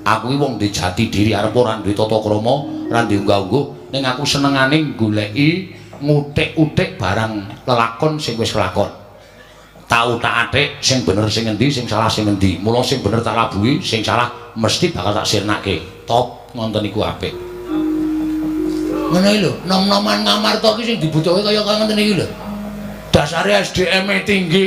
Aku iki wong di jati diri arep ora duwe tata krama, ora duwe unggah-ungguh, ning aku senengane goleki ngutik-utik barang lelakon sing wis kelakon. Tau tak atik sing bener sing endi, sing salah sing endi. Mula sing bener tak labuhi, sing salah mesti bakal tak sirnake. Top ngonten iku apik. Ngono iki lho, nom-noman Ngamarta iki sing dibutuhke kaya ngoten iki lho. Dasare SDM-e tinggi.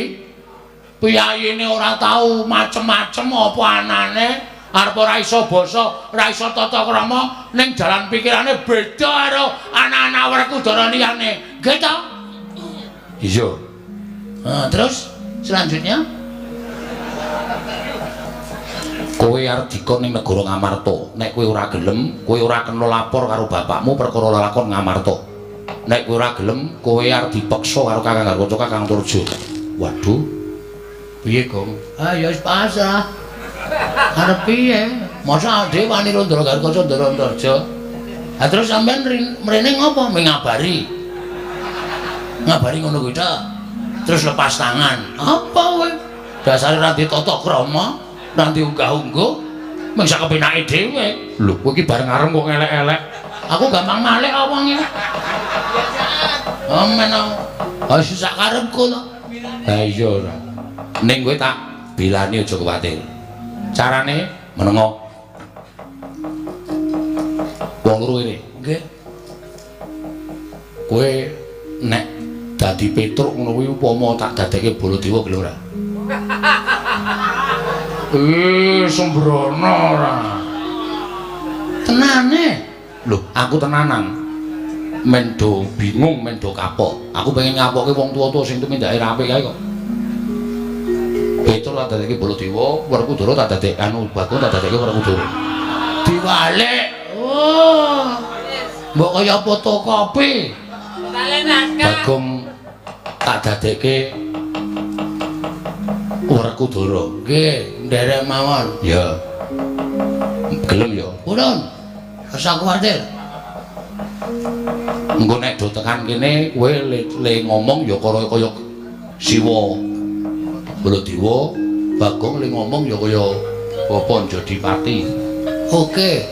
Piyayine ora tau macem-macem apa anane, arep ora iso basa, ora iso tata krama, ning jalan pikirane beda karo anak-anak Werkudara liyane. Nggih to? Iya. Terus selanjutnya kowe arep dikon ning negara Ngamarta. Nek kowe ora gelem, kowe ora kena lapor karo bapakmu perkara lakon Ngamarta. Nek kowe ora gelem, kowe arep dipeksa karo Kakang Garwaca, Kakang Torjo. Waduh. Piye, Gong? Ah ya wis pasrah. Arep piye? Masa dhewe wani Ndara Karkoco Ndarantarja. Ha terus sampean mrene ngopo? Ngabari. Ngabari ngono kuwi tok. Terus lepas tangan. Apa kowe? Dasare ra ditata krama, ra diunggah-ungguh, mung sak kepenake dhewe. Lho, kowe iki bareng arep kok elek-elek. Aku gampang malih kok wong iki. Amen. Ah sak karepku to. Ha iya ora. Ning kowe tak bilani aja kuwatir. Carane menengo. Wong loro ini. Nggih. Kowe nek dadi Petruk ngono kuwi upama tak dadekke Baladewa gelem ora? Sembrono ora. Tenane. Lho, aku tenanan. Mendo bingung, mendo kapok. Aku pengen ngapokke wong tuwa-tuwa sing tumindake apik kae kok. Petruk tak dadekke Baladewa, Werkudara tak dadekke Bagong tak dadekke Werkudara. Diwalik. Oh. Mbok kaya fotokopi. Bagong tak dadekke Werkudara. Nggih, nderek mawon. Ya. Gelem ya. Purun. Ora kuwatir. Engko nek do tekan kene kowe le ngomong ya kaya Siwa Baladewa, Bagong le ngomong ya kaya Bapak Jodipati. Oke.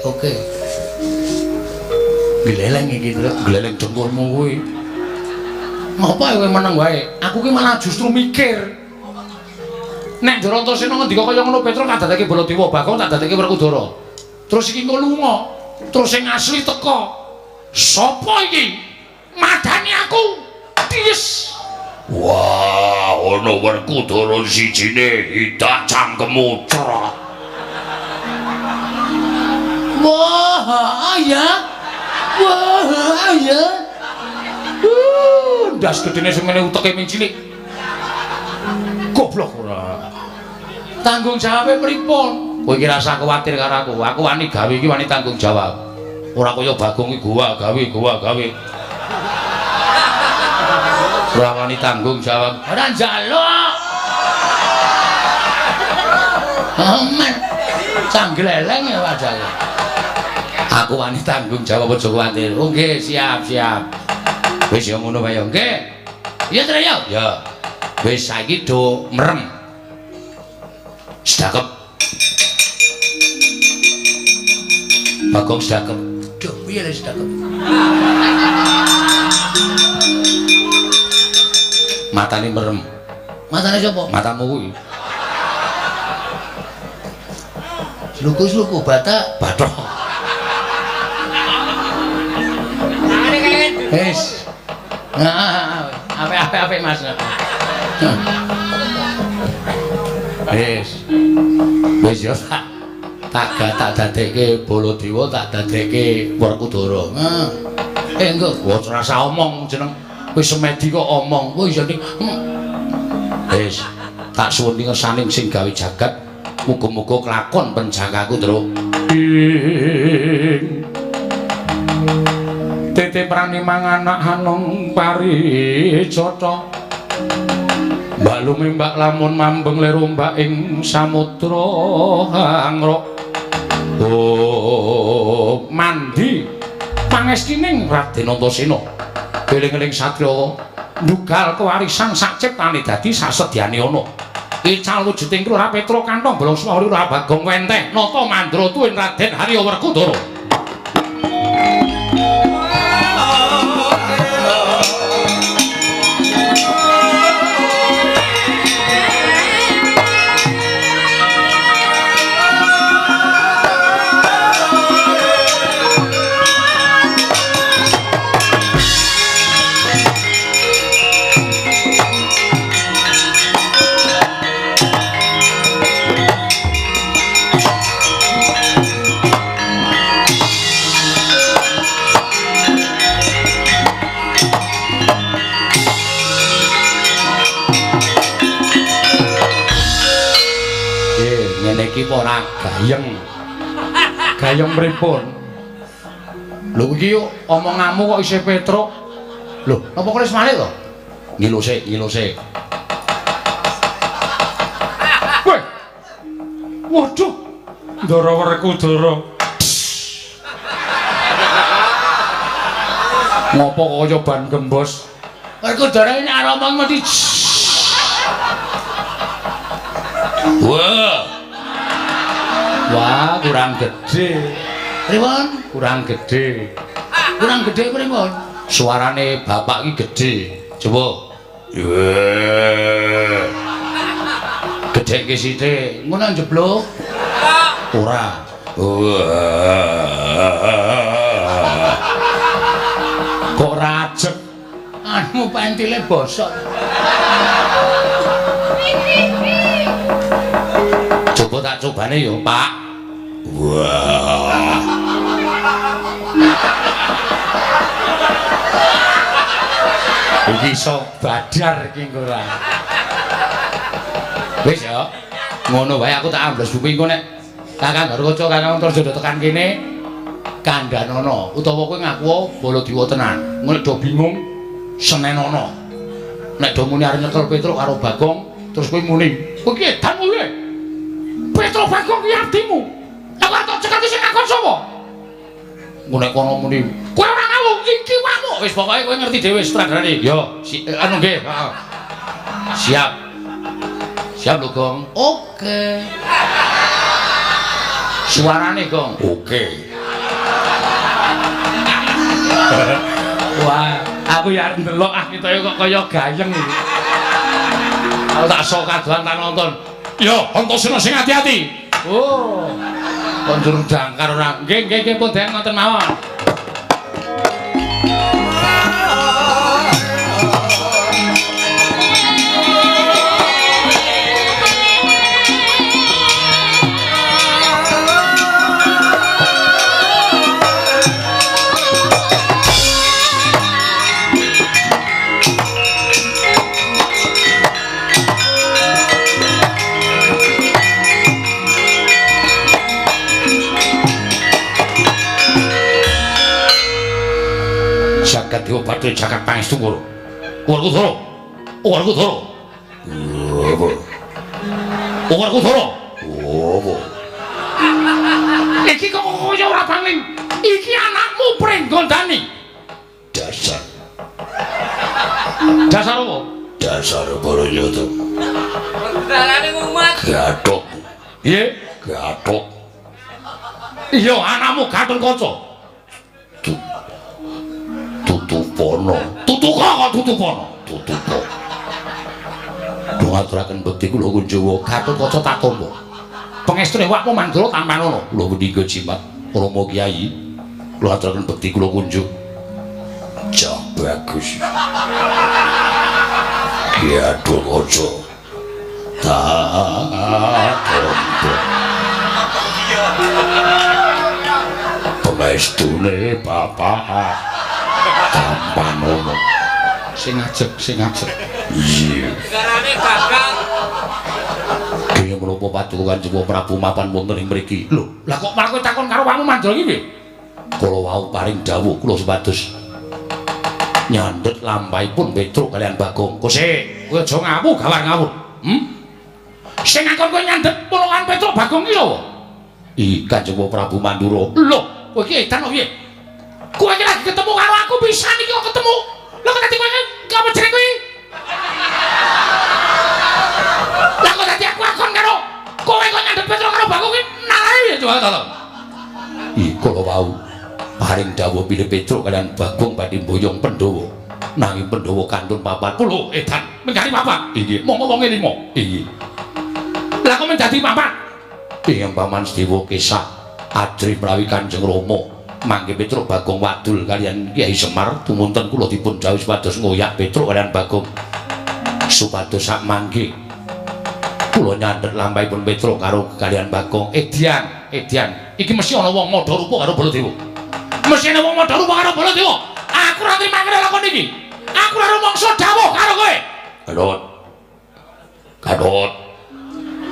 Gleleng iki, gleleng jengkulmu kuwi. Ngapa kowe meneng wae? Aku ki malah justru mikir. Nek Ndarantasena ngendika kaya ngono Petruk tak dadekke Baladewa, Bagong tak dadekke Werkudara. Terus iki engko lunga, terus sing asli teka. Sopo iki? Madani aku. Tis. Wah, ana Werkudara sijine hidak cangkemmu cerot. Wah, ya. Ndas gedene semene uteke min cilik. Goblok ora. Tanggung jawabe pripun? Kowe iki rasa kuwatir karo aku. Aku wani gawe iki wani tanggung jawab. Ora kaya Bagong iki gua gawe. Ora wani tanggung jawab. Ora njaluk. Amen. Canggleleng ya padahal. Aku wani tanggung jawab aja kuwatir. Oh nggih, siap. Wis ya ngono wae ya, nggih. Iya, Tru ya. Ya. Wis saiki do merem. Sedakep. Bagong sedakep. Duh, piye lho sedakep. Matane merem. Matane sapa? Matamu kuwi. Sluku bathok. Wis. Nah, apik Mas. Wis ya tak dadekke Baladewa, tak dadekke Werkudara. Engko ora rasa omong jeneng wis semedi kok omong. Oh iya ning. Wis tak suwun ngersaning sing gawe jagat. Muga-muga kelakon penjagaku, Tru. Tete prani manganak hanung paricata. Mbak lume mbak lamun mambeng ler ombak ing samudra hangrok. Oh, mandi pangestining Raden Antasena. Eling-eling satriya ndugal kewarisan sak ciptane dadi sasedyane ana. Ical wujuding Kura Petra kantong bolong swara ora Bagong Wenteh nata mandra tuwin Raden Harya Werkudara. Iki ora gayeng pripun lho iki omonganmu kok isih Petruk lho napa kok wis malih to ngilu sik weh waduh Ndara Werkudara ngopo kaya ban gembos Werkudara ini arep omong mesti Wah, kurang gede. Pripun? Kurang gede. Kurang gede pripun? Suarane bapak iki gede. Coba. Gede ki sithik. Ngono njeblok. Ora. Kok rajek. Anu pentile bosok. Coba tak cobane yo, Pak. Wah. Iki iso badar iki ora. Wis ya. Ngono wae aku tak ambles buku engko nek Kakang Garwaca Kakang Antarjaya tekan kene kandhanono utawa kowe ngaku Baladewa tenan. Ngono do bingung senenono. Nek do muni arep nyekel Petruk karo Bagong terus kowe muni. Kowe ki edan kowe. Petruk Bagong ki abdimu. Lah kok tak cekati sing ngakon sapa? Ngono kono muni. Kowe ora ngawung iki wamu. Wis pokoke kowe ngerti dhewe sutradarane. Yo, anu nggih, heeh. Siap. Siap lho, Gong. Oke. Suarane, Gong. Oke. Wah, aku ya ndelok ketoke kok kaya gayeng iki. Aku tak sok kadohan tak nonton. Yo, Antasena sing ati-ati. Oh. Kondur dangkar ora. Nggih, pun den ngoten mawon. Jagat Dewa Bathara jagat pangestu karo. Werkudara. Werkudara. Apa? Werkudara. Apa? Iki kok kaya ora bangling. Iki anakmu Pringgondani. Dasar. Dasar apa? Dasar Barayata. Dalane mumet. Gathuk. Piye? Gathuk. Iya, anakmu Gatotkaca. Tutupono. Tutuka kok Tutupono. Tutuka. Dong aturaken bekti kula kunjawa Gatotkaca tak tampa. Pengestune wakmu Mandura tampanono. Kula pendika jimat Rama Kyai. Kula aturaken bekti kula kunjuk. Jah bagus. Gatotkaca. Tak tampa. Pengestune bapak tampanono. Sing ajeg. Iya. Garane gagang. Kaya menapa paduka Kanjeng Prabu mapan wonten ing mriki. Lho, lah kok malah kowe takon karo wamu Mandra iki piye? Kala wau paring dawuh kula supados nyandhet lampahipun Petruk kalian Bagong. Kose, kowe aja ngawu gawar ngawur. Sing ngakon kowe nyandhet pulungan Petruk Bagong iki lho. I Kanjeng Prabu Mandura. Lho, kowe iki edan opo piye? Kowe iki lagi ketemu karo aku pisan iki kok ketemu. Lho kok dadi kowe apa jeneng kowe? Lah kok dadi aku akon karo kowe kok nyandhet Petruk karo Bagong iki nalai ya coba to. I kala wau paring dawuh pilih Petruk kalian Bagong badhe mboyong Pandhawa. Nanging Pandhawa kantun papat. Lho edan menjadi papat. Inggih, monggo wonge 5. Inggih. Lah kok menjadi papat? Ing Paman Sedewa Kesah Adri menawi Kanjeng Rama mangke Petruk Bagong wadul kalian Kyai Semar tumunten kula dipun dawuh supados ngoyak Petruk kalian Bagong supados sak mangke kula nyandhet lampahipun Petruk karo kalian Bagong. Edian iki mesti ana wong madha rupa karo Baladewa. Mesti ana wong madha rupa karo Baladewa. Aku ora trima lakon iki. Aku ora rumangsa dawuh karo kowe. Gatot.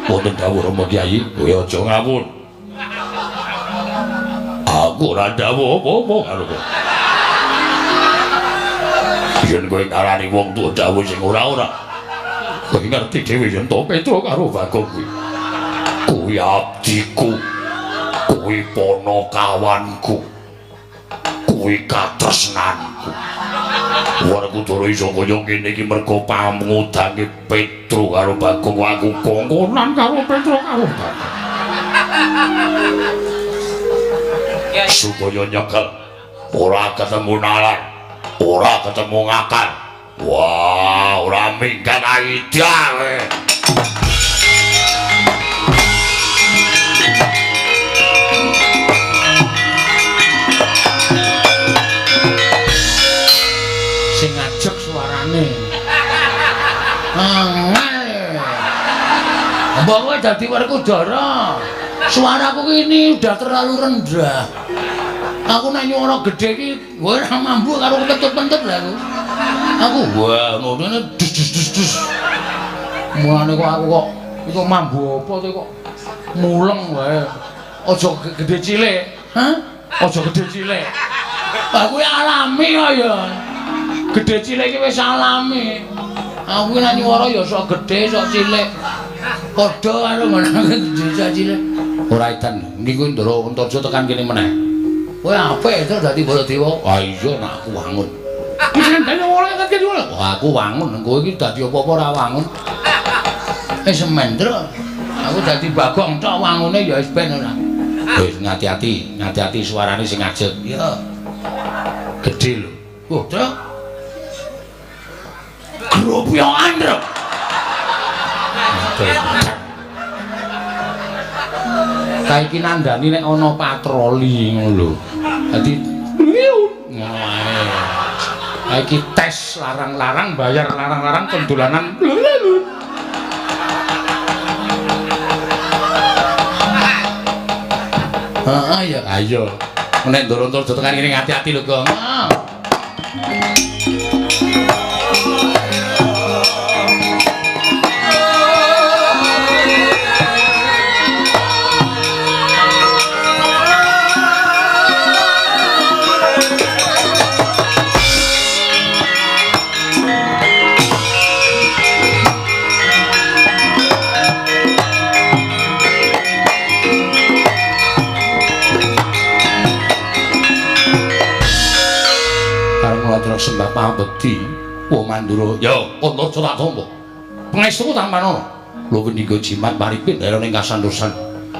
Wonten dawuh Rama Kyai, kowe aja ngawur. Aku ora dawuh apa-apa karo kowe. Yen kowe ngarani wong tuwa dawuh sing ora-ora. Kowe ngerti dhewe yen to Petruk karo Bagong kuwi. Kuwi abdiku. Kuwi ponokawanku. Kuwi katresnanku. Ora kudu iso kaya ngene iki mergo pamudange Petruk karo Bagong aku kongkonan karo Petruk karo Bagong. Supaya nyekel ora ketemu nalar, ora ketemu ngakal. Wah, ora minggat aida kowe. Sing ajeg suarane. Angel. Mbok kowe dadi Werkudara. Suaraku ini udah terlalu rendah. Aku nek nyuara gedhe iki ora mampu karo kentut-kentut lho aku. Aku wah ngono dus. Mulane kok aku kok iku mambu apa to kok muleng wae. Aja gedhe cilik. Hah? Aja gedhe cilik. Lah kuwi alami kok ya. Gedhe cilik iki wis alami. Aku nek nyuara ya sok gedhe sok cilik. Padha karo ngono gedhe cilik. Ora edan, niku Ndara Antarja tekan kene meneh. Kowe apik to dadi Baladewa? Ah iya nak aku wangun. Dene ora kan kene ora. Wah aku wangun, kowe iki dadi apa-apa ora wangun. Semendra. Aku dadi Bagong tok wangune ya wis ben ora. Wis ngati-ati suarane sing ajeg. Iya. Gedhe lho. Oh, Tru. Grup yo andrek. Kaiki nandani nek ana patroli ngono lho. Dadi ngono ae. Kaiki tes larang-larang bayar larang-larang pendolanan. Heeh ya ayo. Nek Ndara Antarja tekan kene ngati-ati lho, Gong. abekti wong Mandura ya Antarja tak tampa pangestu tampanono lho pendika jimat maripin daerah ning kasantosan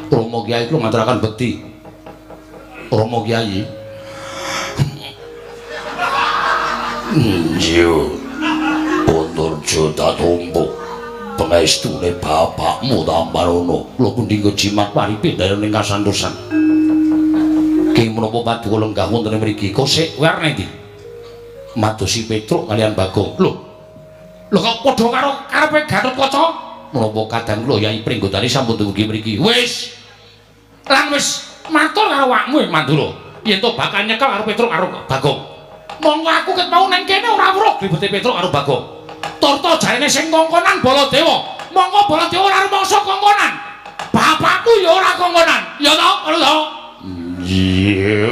Rama Kyai kula ngaturaken bekti Rama Kyai yo Antarja tak tampa pangestune bapakmu tampanono lho pendika jimat maripin daerah ning kasantosan Ki menapa paduka lenggah wonten mriki kosek warna iki madosi Petruk kalian Bagong lho kok padha karo karepe Gatotkaca menapa kadang kula Yai Pringgotani sampun dumugi mriki wis lan wis matur karo awakmu Mandura yen to bakal nyekel karo Petruk karo Bagong monggo aku ket mau nang kene ora weruh ribete Petruk karo Bagong turta jarene sing kongkonan Baladewa monggo Baladewa ora rumangsa kongkonan bapakku ya ora kongkonan ya to ngono to iya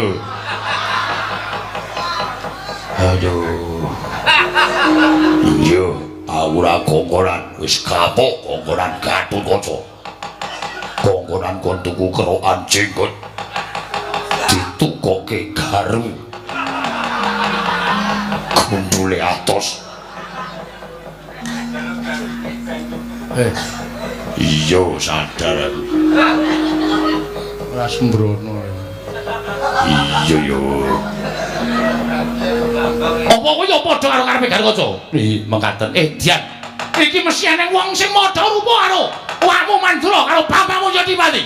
aduh iya aku ora kongkonan wis kapok kongkonan Gatotkaca kongkonan kon tuku kerokan jenggot ditukoke garu gundule atos iya sadar ora sembrono iya yo apa kowe yo padha karo karepe Gatotkaca mengkaten Dian iki mesti ana wong sing padha rupa karo awakmu Mandura karo bapakmu Yadipati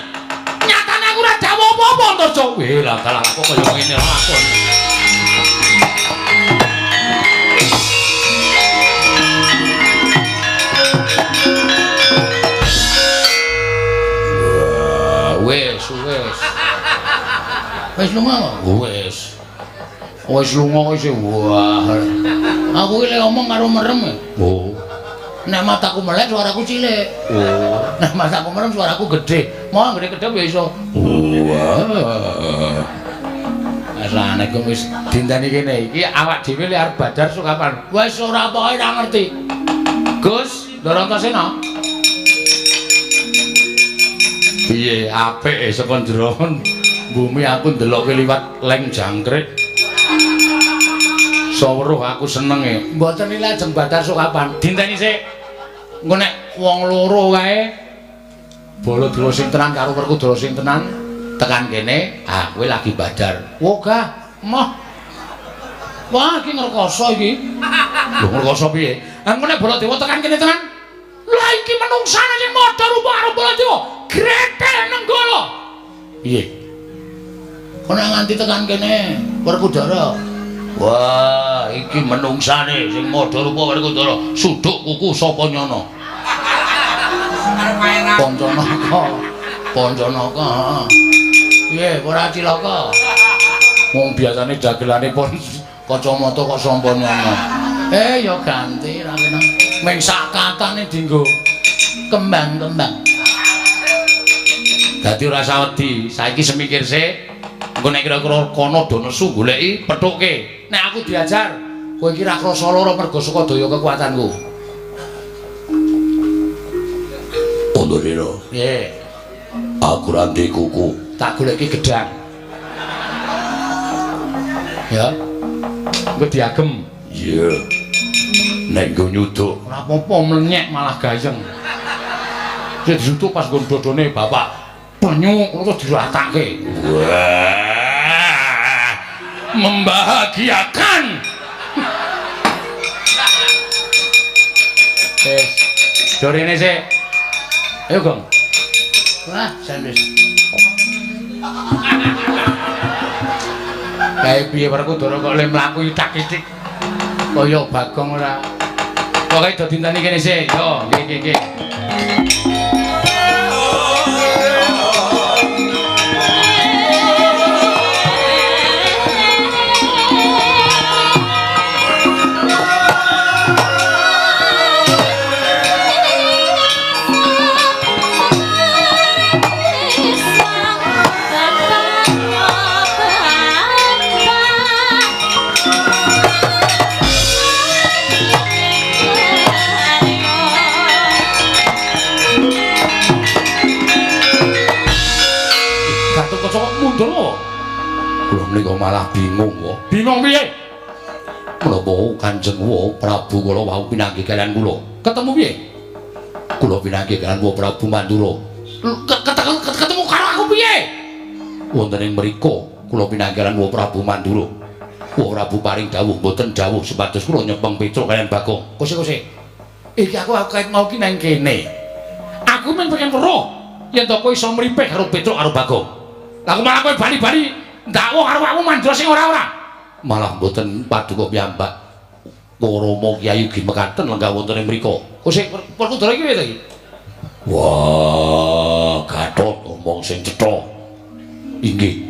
nyatane aku ora dawa apa-apa Antarja weh lah dalah kok kaya ngene lakon wis lunga wis lunga wis wah aku iki lek ngomong karo merem oh nek mataku melek suaraku cilik oh nek mataku merem suaraku gede mau gede kedep ya iso wah Assalamualaikum wis dinteni kene iki awak dhewe lek arep badar sok kapan wis ora pokoke ora ngerti Gus Darantasena piye apik saka njero bumi aku ndelokke liwat leng jangkrik saweruh aku senenge mboten iki lajeng badar sok kapan dinteni sik engko nek wong loro kae Baladewa sing tenan karo Werkudara sing tenan tekan kene kowe lagi badar wogah moh wah iki ngrekoso iki lho ngrekoso piye engko nek Baladewa tekan kene tenan lha iki menungsane sing padha rupa karo Baladewa gretel nenggala piye ana nganti tekan kene Werkudara wah iki menungsane sing padha rupa Werkudara suduk kuku sapa nyono Pancanaka piye ora cilaka wong biasane dagelane pon kacamata kok sapa nyono ya ganti ra kena meng sak katane dienggo kembang-kembang dadi ora usah wedi saiki semikir sik engko nek kira-kira kono do nesu goleki pethuke nek aku diajar kowe iki ra krasa lara mergo saka daya kekuatanku Ondoriro piye aku ra ndek kuku tak goleki gedang ya engko diagem iya nek nggo nyuduk ora apa-apa mlenyek malah gayeng sing disutuk pas nggon dodone bapak penyu terus diratake wah membahagiakan dorene sik ayo Gong wah sandwich kae piye Werkudara kok le mlaku itak-itik kaya Bagong ora pokoke do dinteni kene sik yo nggih Kula menika malah bingung kok. Bingung piye? Menapa Kanjeng Prabu kula wau pinanggih kalian kula? Ketemu piye? Kula pinanggih kalian Prabu Mandura. Ketemu karo aku piye? Wonten ing mriku kula pinanggih kalian Prabu Mandura. Prabu paring dawuh mboten dawuh supados kula nyepeng Petruk kalian Bagong. Kose. Iki aku kait mau ki nang kene. Aku men pengen weruh yen to kowe iso mrimpih karo Petruk karo Bagong. Lah kok malah kowe bali-bali ndakwa karo aku Mandura sing ora-ora. Malah mboten paduka piyambak. Rama Kyai ugi mekaten lenggah wonten ing mriku. Kose Werkudara iki piye to iki? Wah, Gatot omong sing cetha. Inggih.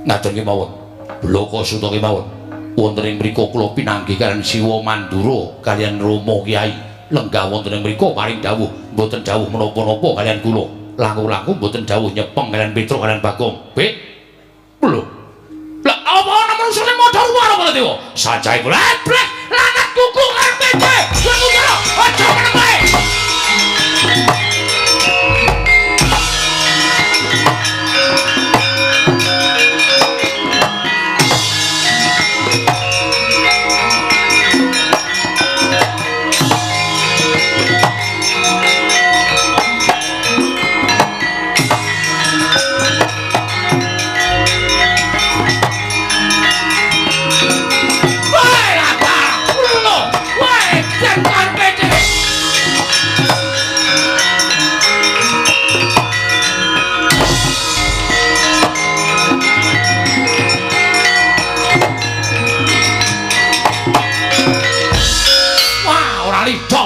Ngaten kemawon. Bloko Suta kemawon. Wonten ing mriku kula pinanggih kaliyan Siwa Mandura kaliyan Rama Kyai. Lenggah wonten ing mriku paring dawuh, mboten dawuh menapa-napa kaliyan kula. Langkung-langkung mboten dawuh nyepeng kaliyan Petruk kaliyan Bagong. Pik. Lho. Lah apa ana manungsa sing modho ruwara kala dewa? Sajae kula blek lanat kuku karepe. Werkudara, aja meneng wae.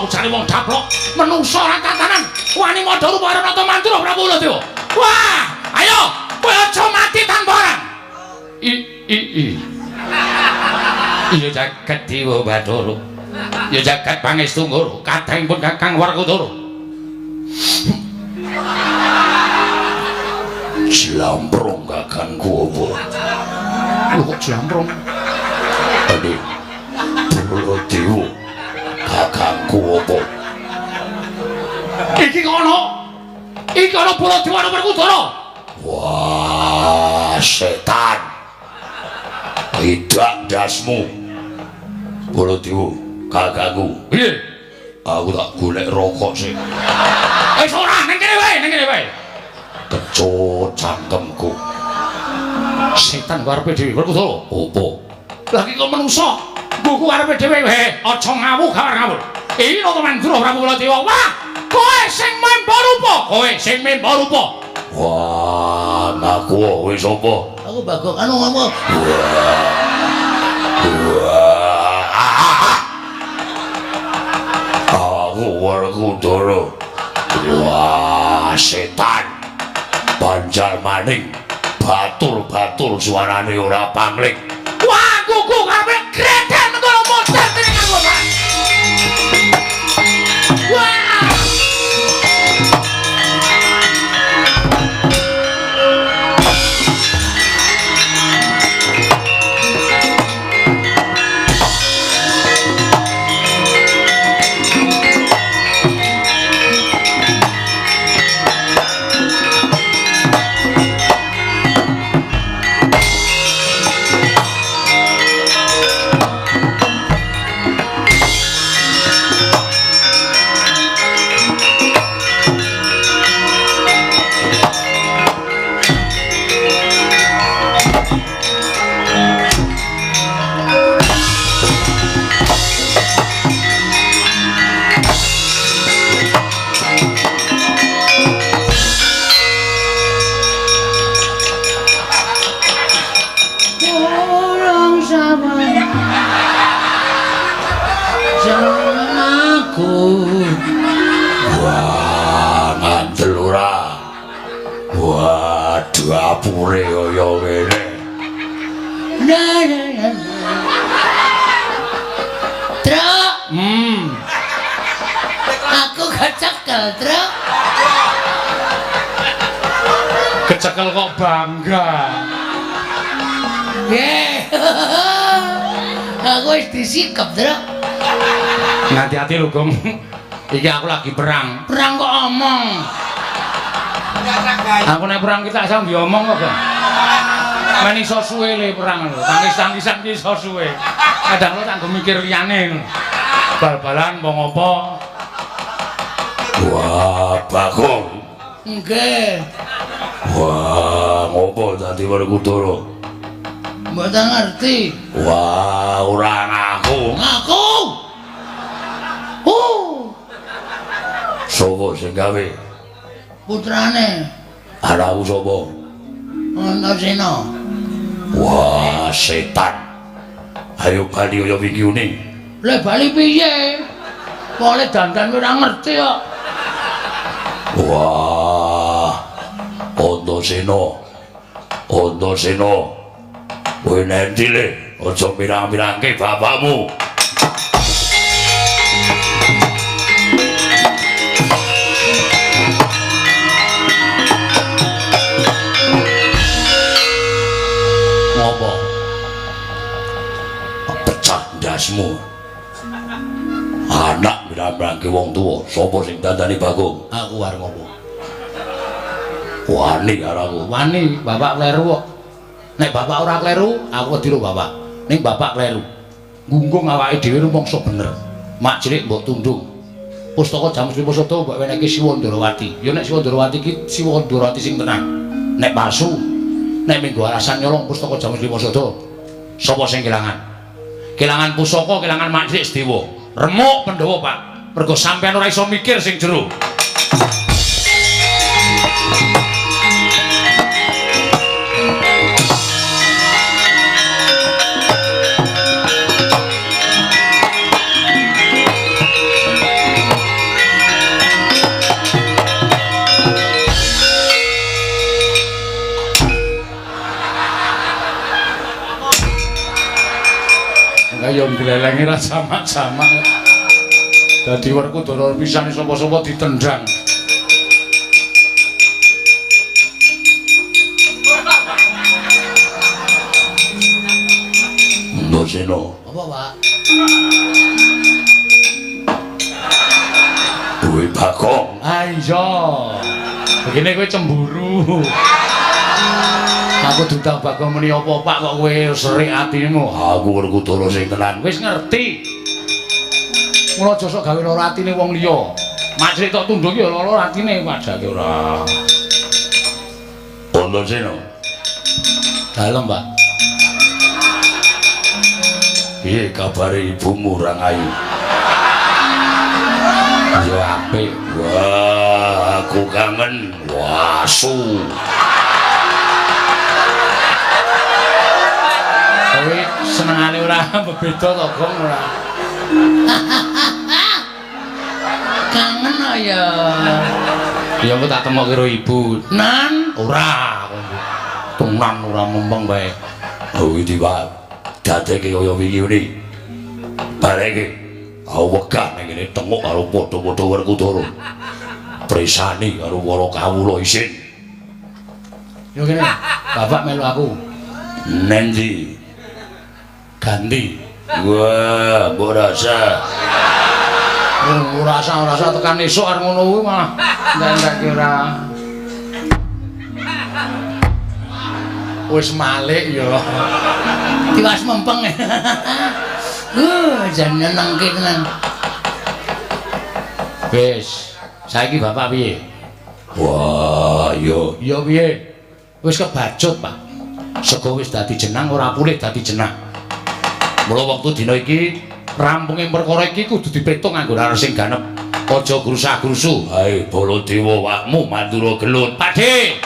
Jare wong dablok menungso ora tatanan wani madha rupa Ranata Mantura Prabu Baladewa. Wah, ayo kowe aja mati tanpa orang. Iya jagat Dewa Bathara. Ya jagat Pangestu Nggara, kadangipun Kakang Werkudara. Jlamprong kakangku apa? Lho kok jlamprong? Ade. Baladewa. Kakangku apa? Iki kono. Iki kono Baladewa karo Werkudara. Wah, setan. Tidak dasmu. Baladewa, kakangku. Piye? Aku tak golek rokok sih. Wis ora, ning kene wae, Kecut cangkemku. Setan karepe dhewe Werkudara. Apa? Lah iki kok menungso. Buku karepe dhewe wae, aja ngawur ngawur. Iki Ranata Mantura Prabu Baladewa. Wah, kowe sing memba rupa. Wah, ngaku wis apa? Aku Bagong anu ngomong. Aku Werkudara. Wah, setan. Banjal maning. Batur-batur suarane ora pamling. Wah, kuku kabeh greden ngono modar tenan aku, Pak. Wah. Wah, ngandel ora. Waduh, apure kaya ngene. Truk. Aku kecekel, Truk. Kecekel kok bangga. Nggih. Aku wis disikep, Truk. Hati-hati lho, Gong. Iki aku lagi perang. Perang kok omong. Aku nek perang kita asal diomong kok, Gong. Men iso suwe le perang lho. Tangkis-tangkisan ki iso suwe. Kadang lo kanggo mikir liyane lho. Bal-balan wong apa? Wah, Bagong. Nggih. Wah, ngopo dadi Werkudara? Mboten ngerti. Wah, ora ngaku. Ngaku. Sopo sing gawe? Putrane. Anakku sapa? Antasena. Wah, setan. Ayo bali kaya wingi une. Lah bali piye? Pole dandan ora ngerti kok. Wah, Antasena. Antasena. Kowe nendi le? Aja pirang-pirangke bapakmu. Ngopo? Pecah ndasmu. Anak pirang-pirangke wong tuwa, sapa sing dandani Bagong? Aku arep ngopo? Wani karo Wani, bapak kleru kok. Nek bapak ora kleru, aku wedi karo bapak. Ning bapak kleru. Gunggung awake dhewe rumangsa bener. Mak cilik mbok tundung. Pustaka Jamus Wiposada mbok wenehke Siwa Ndarawati. Ya nek Siwa Ndarawati iki Siwa Ndarawati sing tenang. Nek palsu, nek minggu alasan nyolong Pustaka Jamus Wiposada, sapa sing kelangan? Kelangan pusaka, kelangan mak cilik Sedewa. Remuk Pandhawa, Pak. Mergo sampean ora iso mikir sing jero. Ayo nglelengi ra jamak-jamak. Dadi Werkudara pisan sapa-sapa ditendang. Antasena. Apa, Pak? Duwe Bagong. Ah iya. Begini kowe cemburu. Aku dudang Bagong muni apa Pak kok kowe serik atimu. Aku Werkudara sing tenan. Wis ngerti. Mula aja sok gawe lara atine wong liya. Mak cilik tok tunduk ya lara atine padake ora. Antasena. Dalem, Pak. Piye kabare ibumu Rangayu? Ya apik. Wah, aku kangen. Wasu. Kowe senengane ora bebeda to, Gong ora. Kangen ya. Ya aku tak temokke karo ibu. Nan ora. Tenan ora mempeng bae. Oh, iki Pak. Dadeke kaya wingi ngene. Bareke aku wegah ning kene tengok karo padha-padha Werkudara. Presani karo para kawula isin. Yo kene, bapak melu aku. Nendi? Ganti. Wah, mbok rasa. Ora usah tekan esuk arep ngono kuwi malah ndak kira. Wis malik ya. Tiwas mempeng. Jan nyenengke tenan. Wis, saiki bapak piye? Wah, yo. Ya piye? Wis kebacut, Pak. Sego wis dadi jenang ora pulih dadi jenang. Mula wektu dina iki rampunge perkara iki kudu dipetung nganggo lara sing ganep. Aja grusah-grusu. Hai Baladewa wakmu Mandura Gelut. Pakde.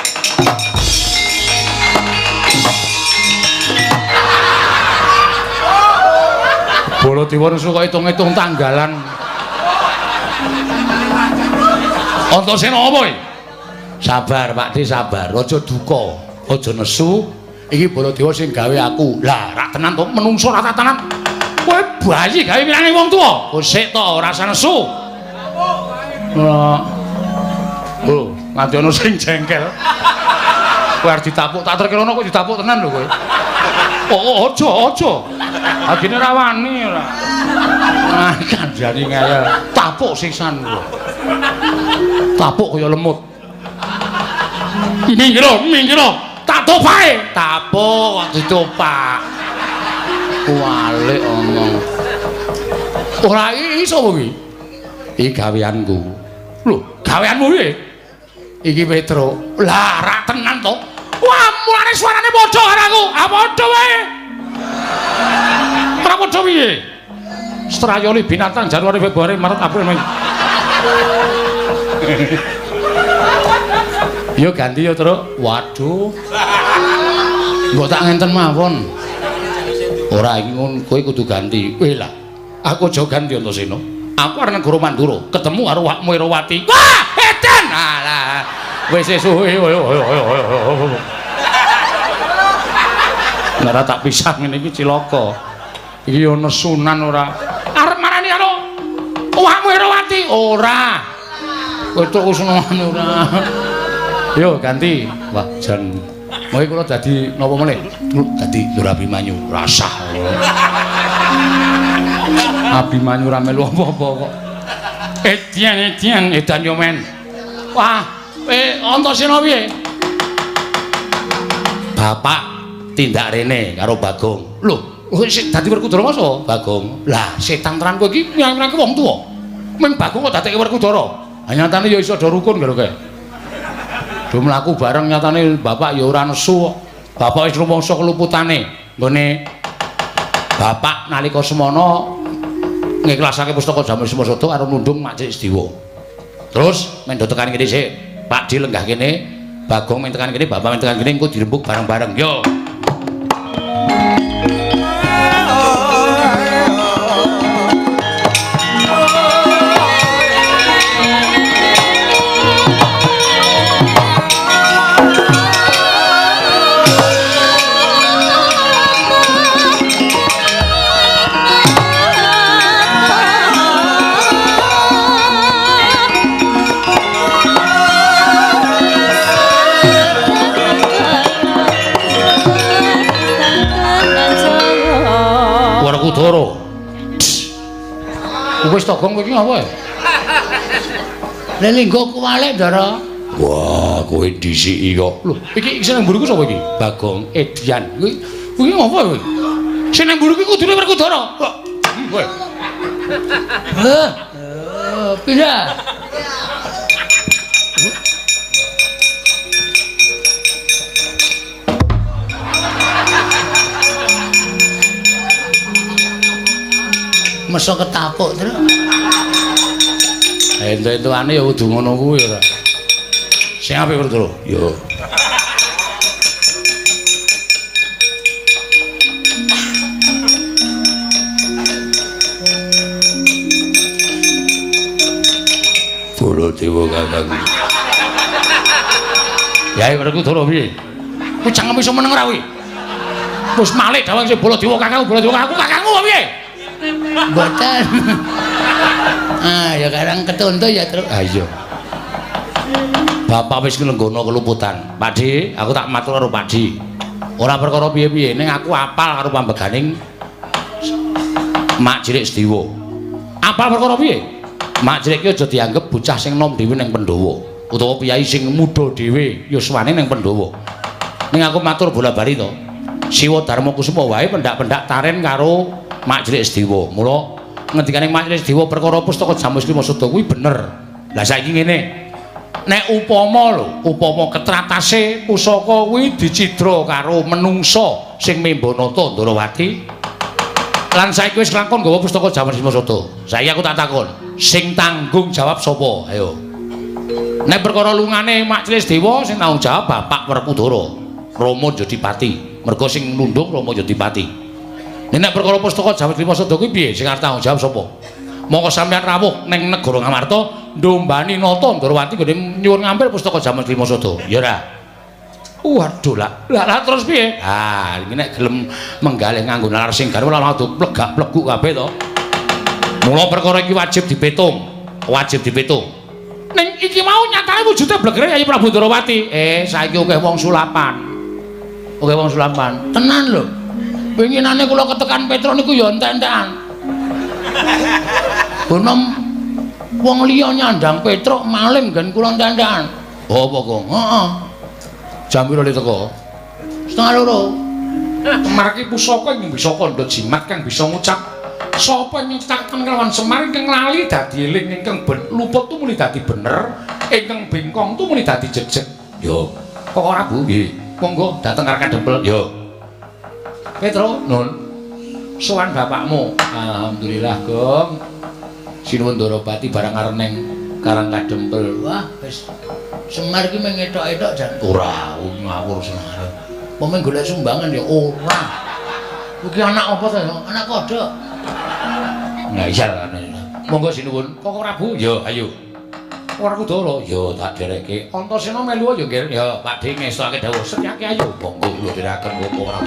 Baladewa nesu kok hitung-hitung tanggalan. Antasena apa iki? Sabar, Pakde, sabar. Aja duka, aja nesu. Iki Baladewa sing gawe aku. Lah, rak tenan to menungso ra tenan. Kowe bayi gawe pirane wong tuwa. Sik to, ora usah nesu. Oh, nganti ana sing jengkel. Kowe arep ditapuk, tak terkirono kok ditapuk tenan lho kowe. Oh, aja. Agine ra wani ora. Ah, kandhani ngayal. Tapuk sisan lho. Tapuk kaya lemut. Minggir, tak topae. Tapuk kok ditopak. Walik omong. Ora iso kuwi. Iki gaweanku. Lho, gaweanmu piye? Iki Petro. Lah, ra tenan to. Wah, mulane suarane padha karo aku. Ah padha wae. Ora padha piye? Strayoli binatang Januari Februari Maret April Mei. Yo ganti yo, Truk. Waduh. Mbok tak ngenten mawon. Ora iki ngono, kowe kudu ganti. Weh lah. Aku aja ganti Antasena. Aku arep negara Mandura, ketemu karo Wakmu Erawati. Wah, edan. Alah. Wis suwe. Nek tak pisah ngene iki cilaka. Iki ana sunan ora. Arep marani karo Wakmu Erawati ora. Kowe tok usunan ora. Yo ganti. Wah, jan Moe kula dadi napa meneh? Dadi Lur Abimanyu. Rasah. Abimanyu ra melu apa-apa kok. Edian edan yo men. Wah, Antasena piye? Bapak tindak rene karo Bagong. Lho, wis dadi Werkudara masa Bagong. Lah, setan tenan kowe iki nyang-nyangke wong tuwa. Ming Bagong kok dadekke Werkudara. Nyatane ya iso do rukun karo kowe. Do mlaku bareng nyatane bapak ya ora nesu. Bapak wis rumangsa keluputane nggone bapak nalika semana ngiklasake pustaka Jamal Simasada karo nundung Mak Cik Sediwa. Terus men do tekan kene sik. Pak Di lenggah kene, Bagong men tekan kene, bapak men tekan kene engko dirembuk bareng-bareng. Yo. Werkudara. Wis to Gong kowe iki ngapa? Lah linggo kuwalek, Ndara. Wah, kowe disiki kok. Lho, iki sing nang mburiku sapa iki? Bagong Edian. Kowe ngapa kowe? Sing nang mburiku kudune Werkudara. Kowe. Pira? Mesa ketapuk terus. Ento-entoane ya kudu ngono kuwi ora. Sing apik Werkudara. Yo. Baladewa Kakang. Yai Werkudara piye? Kowe jangan iso meneng ora kuwi. Wis malih dawuh sing Baladewa Kakang, Baladewa aku kakangmu kok piye? Mboten. Ah, ya karang ketonto ya, Truk. Ah iya. Bapak wis nglenggono keluputan. Pakdi, aku tak matur karo Pakdi. Ora perkara piye-piye, ning aku apal karo pambeganing Mak Cilik Sediwa. Apal perkara piye? Mak Cilik ki aja dianggep bocah sing nom dhewe ning Pandhawa, utawa piyai sing muda dhewe yuswane ning Pandhawa. Ning aku matur bola-bali to. Siwa Darma Kusuma wae pendak-pendak taren karo Mak Cilik Sediwa. Mula ngendikane Mak Cilik Sediwa perkara pustaka Jamus Limasada kuwi bener. Lah saiki ngene. Nek upama ketratase pusaka kuwi dicidra karo menungsa sing Membanata Ndarawati. Lan saiki wis lakon nggawa pustaka Jamus Limasada. Saiki aku tak takon, sing tanggung jawab sapa? Ayo. Nek perkara lungane Mak Cilik Sediwa sing tanggung jawab Bapak Werkudara, Rama Jodipati. Merga sing nundung Rama Jodipati. Nek perkara pustaka Jamus Limasada kuwi piye sing arep tanggung jawab sapa? Monggo sampeyan rawuh ning negara Ngamarta ndombani nata Ndarawati nggone nyuwun ngambil pustaka Jamus Limasada. Ya ora. Waduh lah terus piye? Ah, iki nek gelem menggalih nganggo nalar sing garwa lan plegak-pleguk kabeh to. Mula perkara iki wajib dipetung. Ning iki mau nyatane wujude blegere Yayi Prabu Ndarawati. Saiki akeh wong sulapan. Tenan lho. Winginane kula ketekan Petro niku ya entek-entekan. Bonom wong liya nyandang Petro maling gen kula entek-entekan. Apa kok? Heeh. Jam pira le teko? setengah loro. Semar ki pusaka ing bisa kandha jimat kang bisa ngucap sapa ing citaken kelawan Semar ingkang lali dadi eling ingkang luput tumuli dadi bener ingkang bengkong tumuli dadi jejeg. Yo, Kok ora Bu? nggih. Monggo dateng karo Kadempel. Yo. Petro, nun. Sowan bapakmu. Alhamdulillah, Gong. Sinuwun Dorobati barang areneng Karang Kadempel. Wah, wis Semar ki mung etok-etok jan Ora, ngawur Semar. Pemeng golek sumbangan ya ora. Iki anak apa to ya? Anak kodhok. Nah, iya kan. Monggo sinuwun. Kok ora Bu? Yo, ayo. Ora kudoro. Yo tak dereke. Antasena melu yo nggih. Ya, Pak Ding ngestake dawuh setyake ayo. Monggo kula diraken kok ora.